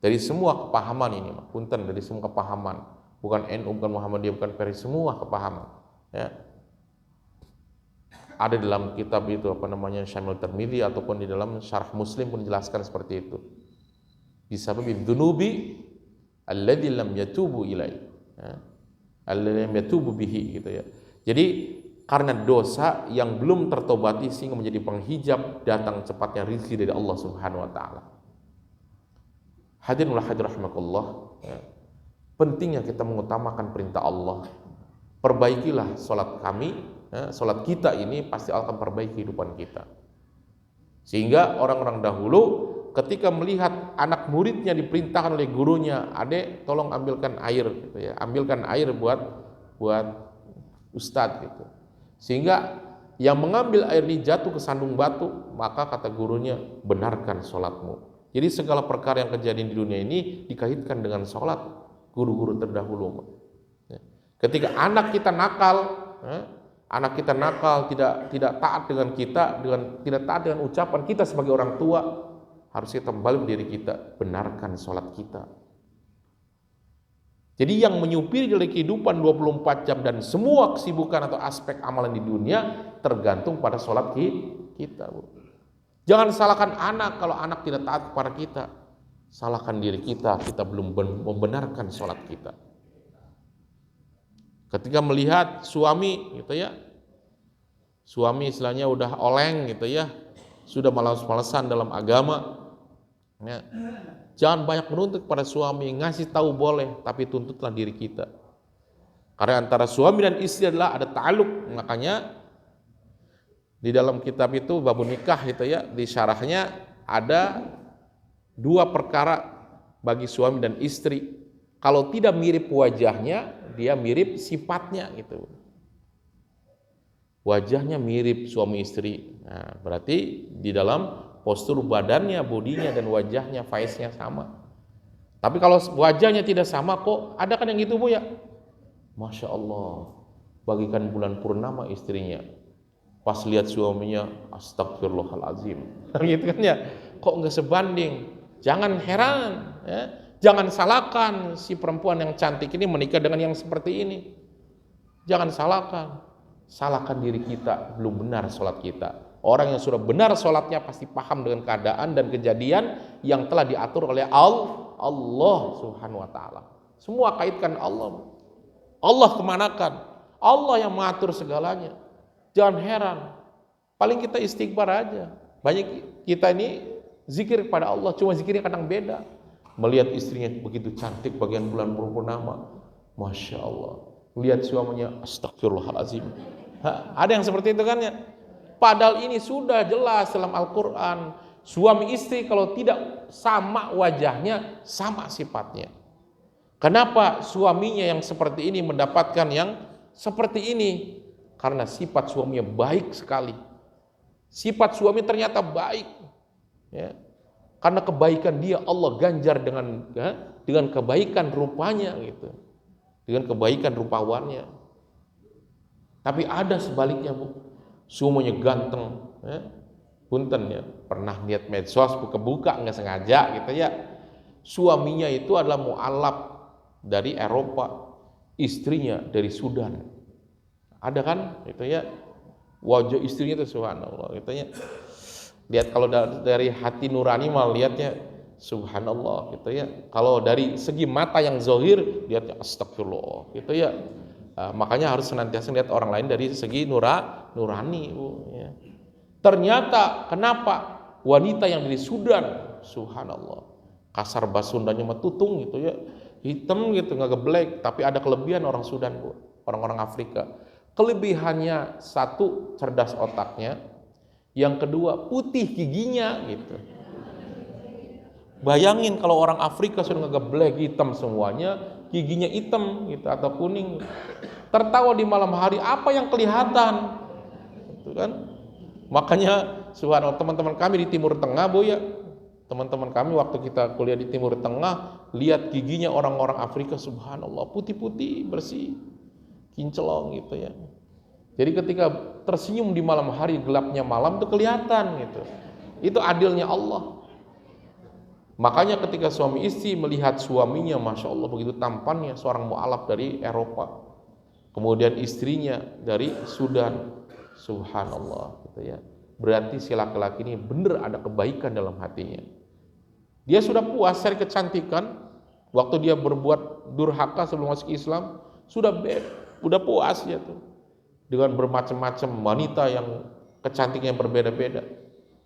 Speaker 1: Dari semua kepahaman ini, punten, dari semua kepahaman, bukan NU, bukan Muhammadiyah, bukan PRI, semua kepahaman. Ya. Ada dalam kitab itu Syamil Tirmidzi ataupun di dalam Syarah Muslim pun dijelaskan seperti itu. Bisababi dzunubi alladzi lam yatubu ilai. Ya. Alladzi lam yatubu bihi gitu ya. Jadi karena dosa yang belum tertobati sehingga menjadi penghijab datang cepatnya rizki dari Allah Subhanahu wa taala. Hadirin rahimakumullah, ya. Pentingnya kita mengutamakan perintah Allah. Perbaikilah salat kami, ya. Salat kita ini pasti akan perbaiki kehidupan kita. Sehingga orang-orang dahulu ketika melihat anak muridnya diperintahkan oleh gurunya, "Adek, tolong ambilkan air," gitu ya. Ambilkan air buat ustadz gitu. Sehingga yang mengambil air ini jatuh ke sandung batu, maka kata gurunya, "Benarkan sholatmu." Jadi segala perkara yang kejadian di dunia ini dikaitkan dengan sholat guru-guru terdahulu. Ketika anak kita nakal, tidak taat dengan kita, tidak taat dengan ucapan kita sebagai orang tua, harus kita kembali diri kita, benarkan sholat kita. Jadi yang menyupiri dari kehidupan 24 jam dan semua kesibukan atau aspek amalan di dunia tergantung pada sholat kita. Jangan salahkan anak kalau anak tidak taat kepada kita. Salahkan diri kita belum membenarkan sholat kita. Ketika melihat suami gitu ya, suami istilahnya udah oleng gitu ya, sudah malas-malesan dalam agama ya. Jangan banyak menuntut pada suami, ngasih tahu boleh, tapi tuntutlah diri kita. Karena antara suami dan istri adalah ada ta'aluk. Makanya di dalam kitab itu babun nikah gitu ya, di syarahnya ada 2 perkara bagi suami dan istri. Kalau tidak mirip wajahnya, dia mirip sifatnya gitu. Wajahnya mirip suami istri. Nah, berarti di dalam postur badannya, bodinya dan wajahnya, face-nya sama. Tapi kalau wajahnya tidak sama, kok ada kan yang gitu Bu ya? Masya Allah, bagikan bulan purnama istrinya. Pas lihat suaminya, astagfirullahalazim. Gitu kan ya? Kok nggak sebanding? Jangan heran, ya. Jangan salahkan si perempuan yang cantik ini menikah dengan yang seperti ini. Jangan salahkan diri kita, belum benar sholat kita. Orang yang sudah benar sholatnya pasti paham dengan keadaan dan kejadian yang telah diatur oleh Allah Subhanahu wa ta'ala. Semua kaitkan Allah. Allah kemanakan? Allah yang mengatur segalanya. Jangan heran, paling kita istighfar aja. Banyak kita ini zikir kepada Allah, cuma zikirnya kadang beda. Melihat istrinya begitu cantik bagian bulan purnama, Masya Allah. Lihat suaminya, astagfirullahalazim. Ada yang seperti itu kan ya? Padahal ini sudah jelas dalam Al-Quran. Suami istri kalau tidak sama wajahnya, sama sifatnya. Kenapa suaminya yang seperti ini mendapatkan yang seperti ini? Karena sifat suaminya baik sekali. Sifat suami ternyata baik. Ya. Karena kebaikan dia Allah ganjar dengan kebaikan rupanya gitu. Dengan kebaikan rupawannya. Tapi ada sebaliknya Bu. Suaminya ganteng, ya. Punten ya, pernah lihat medsos buka-buka nggak sengaja gitu ya. Suaminya itu adalah mu'alaf dari Eropa, istrinya dari Sudan. Ada kan gitu ya. Wajah istrinya itu subhanallah gitu ya. Lihat kalau dari hati nurani mal lihatnya subhanallah gitu ya. Kalau dari segi mata yang zahir lihatnya astagfirullah gitu ya. Makanya harus senantiasa lihat orang lain dari segi nurani Bu ya. Ternyata kenapa wanita yang dari Sudan subhanallah kasar basundanya mah tutung gitu ya, hitam gitu nggak geblek, tapi ada kelebihan orang Sudan Bu, orang-orang Afrika. Kelebihannya satu, cerdas otaknya. Yang kedua, putih giginya gitu. Bayangin kalau orang Afrika sudah ngegeblek hitam semuanya, giginya hitam gitu atau kuning. Tertawa di malam hari, apa yang kelihatan? Gitu kan? Makanya subhanallah teman-teman kami di Timur Tengah Bu ya. Teman-teman kami waktu kita kuliah di Timur Tengah, lihat giginya orang-orang Afrika subhanallah putih-putih, bersih, kinclong gitu ya. Jadi ketika tersenyum di malam hari, gelapnya malam itu kelihatan gitu. Itu adilnya Allah. Makanya ketika suami istri melihat suaminya, Masya Allah begitu tampannya, seorang mu'alaf dari Eropa. Kemudian istrinya dari Sudan. Subhanallah gitu ya. Berarti si laki-laki ini benar ada kebaikan dalam hatinya. Dia sudah puas cari kecantikan. Waktu dia berbuat durhaka sebelum masuk Islam, sudah puas ya tuh. Dengan bermacam-macam wanita yang kecantikannya berbeda-beda.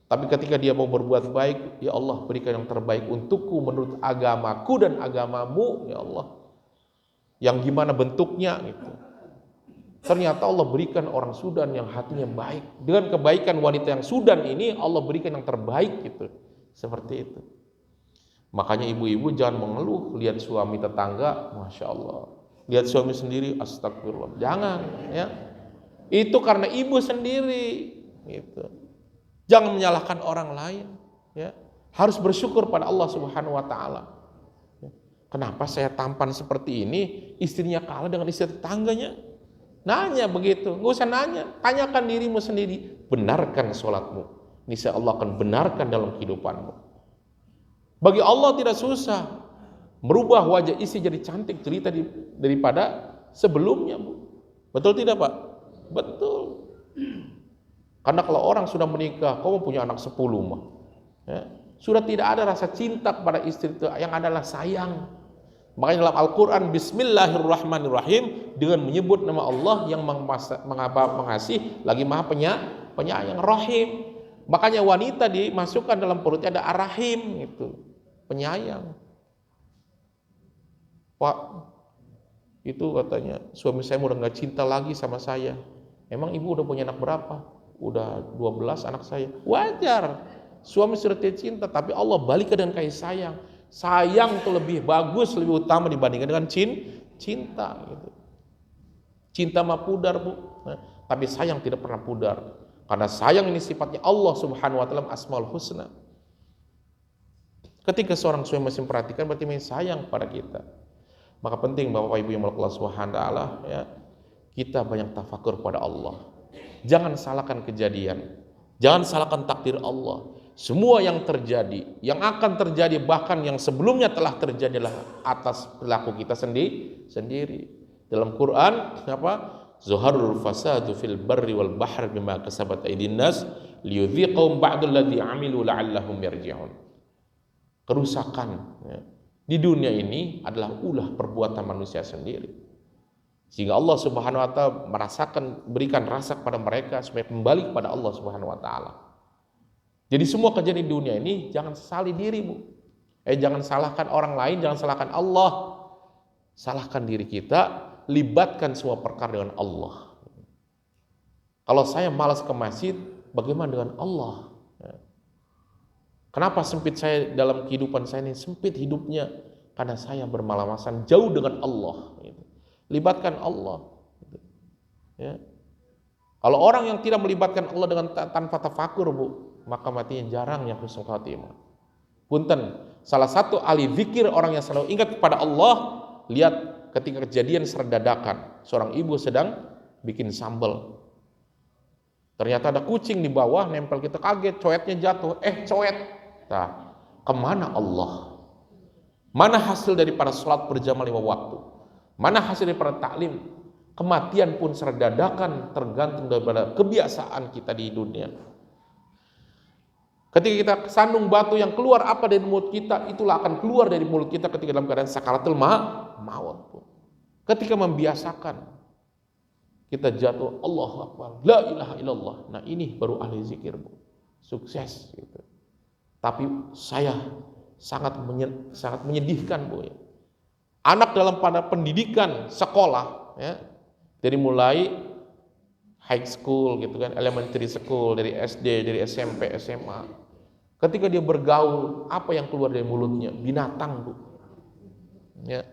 Speaker 1: Tapi ketika dia mau berbuat baik, ya Allah berikan yang terbaik untukku menurut agamaku dan agamamu, ya Allah. Yang gimana bentuknya gitu. Ternyata Allah berikan orang Sudan yang hatinya baik. Dengan kebaikan wanita yang Sudan ini, Allah berikan yang terbaik gitu. Seperti itu. Makanya ibu-ibu jangan mengeluh lihat suami tetangga, masya Allah. Lihat suami sendiri, astagfirullah. Jangan, ya. Itu karena ibu sendiri. Gitu. Jangan menyalahkan orang lain. Ya. Harus bersyukur pada Allah Subhanahu Wa Taala. Kenapa saya tampan seperti ini, istrinya kalah dengan istri tetangganya? Nanya begitu, nggak usah nanya. Tanyakan dirimu sendiri. Benarkan sholatmu. Niscaya Allah akan benarkan dalam kehidupanmu. Bagi Allah tidak susah merubah wajah istri jadi cantik cerita daripada sebelumnya, Bu. Betul tidak, Pak? Betul. Karena kalau orang sudah menikah, kamu punya anak 10 mah, ya, sudah tidak ada rasa cinta kepada istri itu, yang adalah sayang. Makanya dalam Al-Quran Bismillahirrahmanirrahim dengan menyebut nama Allah yang mengasihi lagi maha penyayang, Rahim. Makanya wanita dimasukkan dalam perutnya ada Ar-Rahim, itu penyayang. Pak, itu katanya suami saya udah gak cinta lagi sama saya. Emang ibu udah punya anak berapa? Udah 12 anak saya. Wajar, suami sudah tidak cinta, tapi Allah balik dengan kasih sayang. Sayang itu lebih bagus, lebih utama dibandingkan dengan cinta gitu. Cinta mah pudar, Bu. Nah, tapi sayang tidak pernah pudar. Karena sayang ini sifatnya Allah Subhanahu Wa Taala, Asmaul Husna. Ketika seorang suami masih memperhatikan, berarti masih sayang pada kita. Maka penting Bapak Ibu yang Allah Subhanahu Wa Taala, ya, kita banyak tafakur pada Allah. Jangan salahkan kejadian, jangan salahkan takdir Allah. Semua yang terjadi, yang akan terjadi, bahkan yang sebelumnya telah terjadi adalah atas perilaku kita sendiri. Dalam Quran apa? Zuharul fasadu fil barri wal bahri bima kasabat aydin nas liyudhiqahum ba'dal ladzi 'amilu la'allahum yarji'un. Kerusakan, ya, di dunia ini adalah ulah perbuatan manusia sendiri. Sehingga Allah Subhanahu Wa Taala berikan rasa kepada mereka supaya kembali kepada Allah Subhanahu Wa Taala. Jadi semua kejadian di dunia ini jangan sesali diri, Bu. Jangan salahkan orang lain, jangan salahkan Allah. Salahkan diri kita, libatkan semua perkara dengan Allah. Kalau saya malas ke masjid, bagaimana dengan Allah? Kenapa sempit saya dalam kehidupan saya ini? Sempit hidupnya karena saya bermalas-malasan jauh dengan Allah. Libatkan Allah. Ya. Kalau orang yang tidak melibatkan Allah dengan tanpa tafakur, Bu, maka matinya jarang yang husnul khatimah. Punten, salah satu ahli zikir orang yang selalu ingat kepada Allah, lihat ketika kejadian dadakan, seorang ibu sedang bikin sambal. Ternyata ada kucing di bawah, nempel, kita kaget, coetnya jatuh. Coet. Nah, kemana Allah? Mana hasil daripada sholat berjamaah 5 waktu? Mana hasil daripada taklim? Kematian pun dadakan, tergantung daripada kebiasaan kita di dunia. Ketika kita sandung batu yang keluar apa dari mulut kita, itulah akan keluar dari mulut kita ketika dalam keadaan sakaratul maut. Ketika membiasakan, kita jatuh, Allahu Akbar, la ilaha illallah. Nah ini baru ahli zikir, Bu. Sukses gitu. Tapi saya sangat menyedihkan, Bu. Anak dalam pada pendidikan sekolah, ya, dari mulai high school gitu kan, elementary school, dari SD, dari SMP, SMA. Ketika dia bergaul, apa yang keluar dari mulutnya? Binatang, Bu. Ya.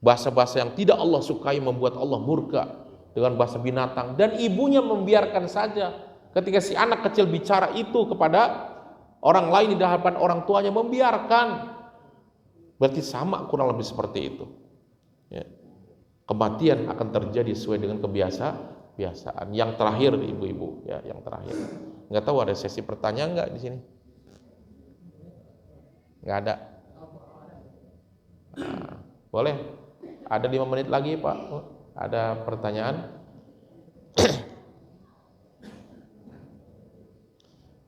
Speaker 1: Bahasa-bahasa yang tidak Allah sukai membuat Allah murka dengan bahasa binatang, dan ibunya membiarkan saja. Ketika si anak kecil bicara itu kepada orang lain di hadapan orang tuanya, membiarkan. Berarti sama kurang lebih seperti itu. Ya. Kematian akan terjadi sesuai dengan kebiasaan. Yang terakhir, ibu-ibu, ya, yang terakhir. Nggak tahu ada sesi pertanyaan nggak di sini? Nggak ada. Nah, boleh. Ada 5 menit lagi, Pak. Ada pertanyaan?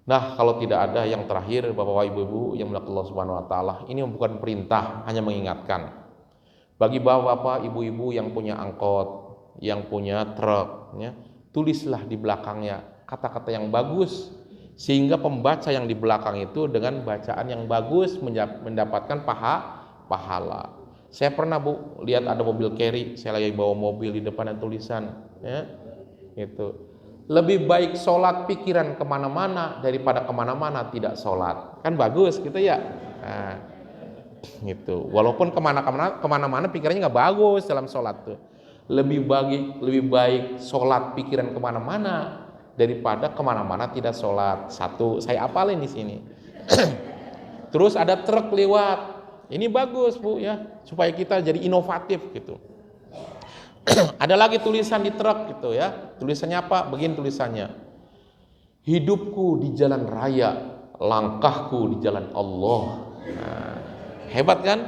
Speaker 1: Nah, kalau tidak ada, yang terakhir, Bapak Ibu yang melakukan Allah Subhanahu Wa Taala, ini bukan perintah, hanya mengingatkan. Bagi bapak-bapak, ibu-ibu yang punya angkot, yang punya truk, ya, tulislah di belakangnya kata-kata yang bagus, sehingga pembaca yang di belakang itu dengan bacaan yang bagus mendapatkan pahala. Saya pernah, Bu, lihat ada mobil carry, saya lagi bawa mobil, di depan ada tulisan, ya, itu Lebih baik sholat pikiran kemana-mana daripada kemana-mana tidak sholat. Kan bagus gitu ya. Nah, gitu. Walaupun kemana-mana pikirannya nggak bagus dalam sholat tuh. Lebih baik sholat pikiran kemana-mana daripada kemana-mana tidak sholat. Satu, saya apalin di sini. Terus ada truk lewat. Ini bagus Bu ya, supaya kita jadi inovatif gitu. Ada lagi tulisan di truk gitu ya. Tulisannya apa? Begini tulisannya. Hidupku di jalan raya, langkahku di jalan Allah. Nah, hebat kan?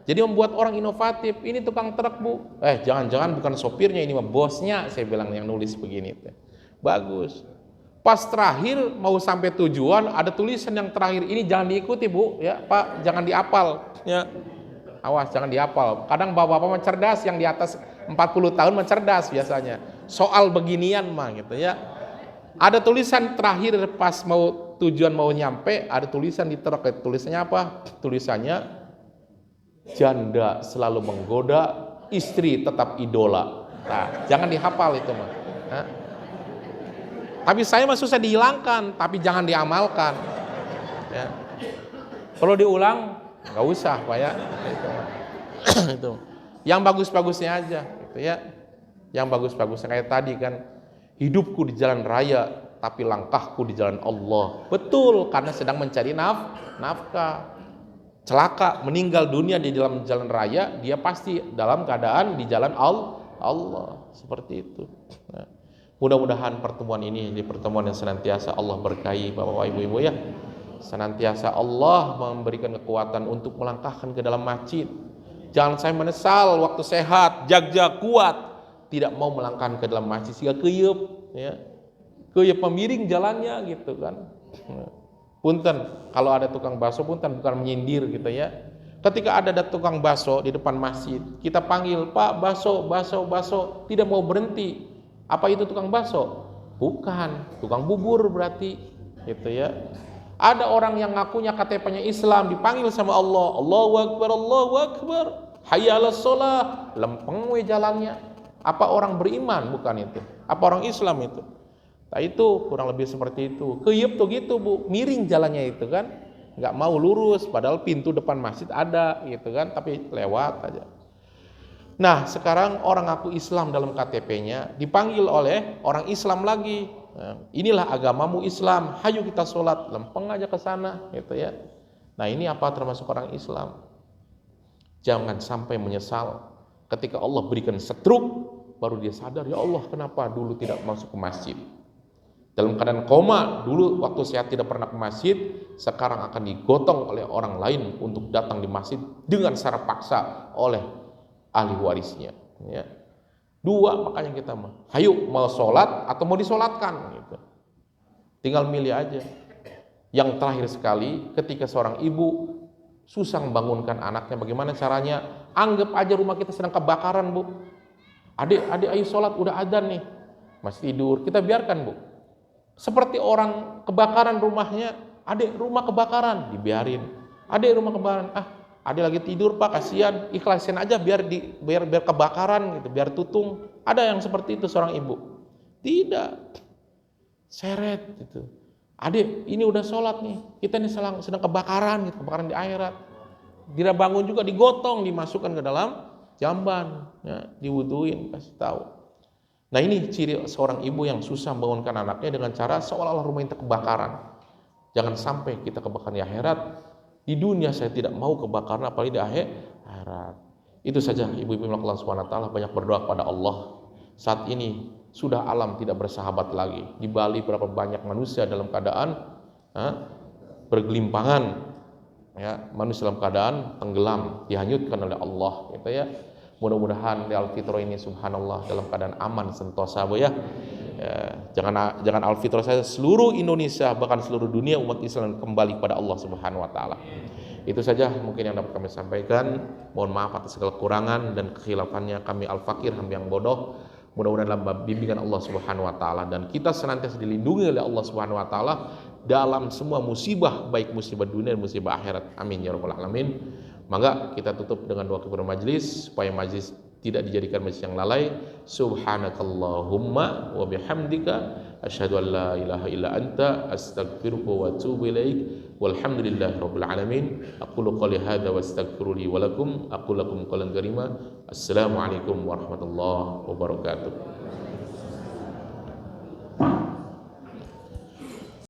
Speaker 1: Jadi membuat orang inovatif. Ini tukang truk Bu. Jangan-jangan bukan sopirnya, ini mah bosnya. Saya bilang yang nulis begini. Bagus. Pas terakhir mau sampai tujuan ada tulisan yang terakhir ini jangan diikuti Bu ya Pak, jangan dihafal ya. Awas jangan dihafal. Kadang bapak-bapak mah cerdas, yang di atas 40 tahun mah cerdas biasanya. Soal beginian mah gitu ya. Ada tulisan terakhir pas mau tujuan mau nyampe, ada tulisan di truk. Tulisannya apa? Tulisannya janda selalu menggoda, istri tetap idola. Nah, jangan dihafal itu mah. Nah. Tapi saya mah susah dihilangkan, tapi jangan diamalkan. Ya. Kalau diulang, nggak usah, Pak ya. Itu. Yang bagus-bagusnya aja, gitu ya. Yang bagus-bagusnya kayak tadi kan, hidupku di jalan raya, tapi langkahku di jalan Allah. Betul, karena sedang mencari nafkah. Celaka, meninggal dunia di dalam jalan raya, dia pasti dalam keadaan di jalan Allah. Seperti itu. Nah. Mudah-mudahan pertemuan ini di pertemuan yang senantiasa Allah berkahi Bapak-bapak Ibu-ibu ya. Senantiasa Allah memberikan kekuatan untuk melangkahkan ke dalam masjid. Jangan saya menyesal waktu sehat, jagja kuat, tidak mau melangkahkan ke dalam masjid sehingga keyeup ya. Keyeup pemiring jalannya gitu kan. Punten, kalau ada tukang bakso punten bukan menyindir gitu ya. Ketika ada tukang bakso di depan masjid, kita panggil, "Pak, bakso," tidak mau berhenti. Apa itu tukang bakso? Bukan, tukang bubur berarti, gitu ya. Ada orang yang ngakunya KTP-nya Islam, dipanggil sama Allah, Allahu Akbar, hayya 'alas shalah, lempeng we jalannya. Apa orang beriman? Bukan itu. Apa orang Islam itu? Nah itu kurang lebih seperti itu. Keyep tuh gitu Bu, miring jalannya itu kan, nggak mau lurus, padahal pintu depan masjid ada, gitu kan, tapi lewat aja. Nah sekarang orang ngaku Islam dalam KTP-nya dipanggil oleh orang Islam lagi. Nah, inilah agamamu Islam, hayu kita sholat, lempeng aja ke sana, gitu ya. Nah ini apa termasuk orang Islam? Jangan sampai menyesal ketika Allah berikan setruk, baru dia sadar, ya Allah kenapa dulu tidak masuk ke masjid. Dalam keadaan koma, dulu waktu saya tidak pernah ke masjid, sekarang akan digotong oleh orang lain untuk datang di masjid dengan secara paksa oleh ahli warisnya ya. Dua makanya kita mah hayu mau sholat atau mau disolatkan gitu. Tinggal milih aja. Yang terakhir sekali, ketika seorang ibu susah membangunkan anaknya, bagaimana caranya? Anggap aja rumah kita sedang kebakaran Bu. Adik ayo sholat, udah adzan nih, masih tidur, kita biarkan Bu. Seperti orang kebakaran rumahnya, adik rumah kebakaran, dibiarin. Adik rumah kebakaran, adik lagi tidur Pak, kasihan, ikhlasin aja biar kebakaran gitu, biar tutung. Ada yang seperti itu seorang ibu. Tidak, seret gitu. Adik, ini udah sholat nih, kita ini sedang kebakaran gitu, kebakaran di akhirat. Tidak bangun juga, digotong, dimasukkan ke dalam jamban, ya, diwuduin, kasih tahu. Nah ini ciri seorang ibu yang susah membangunkan anaknya dengan cara seolah-olah rumah itu kebakaran. Jangan sampai kita kebakaran di akhirat. Di dunia saya tidak mau kebakaran, apalagi di akhirat. Itu saja ibu-ibu yang Allah SWT, banyak berdoa kepada Allah. Saat ini sudah alam tidak bersahabat lagi. Di Bali berapa banyak manusia dalam keadaan bergelimpangan, ya, manusia dalam keadaan tenggelam, dihanyutkan oleh Allah, gitu ya. Mudah-mudahan di Al-Fitrah ini subhanallah dalam keadaan aman sentosa Bu ya. Jangan Al-Fitrah saja, seluruh Indonesia bahkan seluruh dunia umat Islam kembali kepada Allah Subhanahu wa taala. Itu saja mungkin yang dapat kami sampaikan. Mohon maaf atas segala kekurangan dan kekhilafannya, kami al-fakir, hamba yang bodoh. Mudah-mudahan dalam bimbingan Allah Subhanahu wa taala dan kita senantiasa dilindungi oleh Allah Subhanahu wa taala dalam semua musibah, baik musibah dunia dan musibah akhirat. Amin ya rabbal alamin. Maka kita tutup dengan doa kifaratul majlis supaya majlis tidak dijadikan masjid yang lalai. Subhanakallahumma wa bihamdika asyhadu an la ilaha illa anta astaghfiruka wa atubu ilaik. Walhamdulillahirabbil alamin. Aqulu qouli hadza wa astaghfiru li wa lakum. Aqulu lakum qawlan karima. Assalamualaikum warahmatullahi wabarakatuh.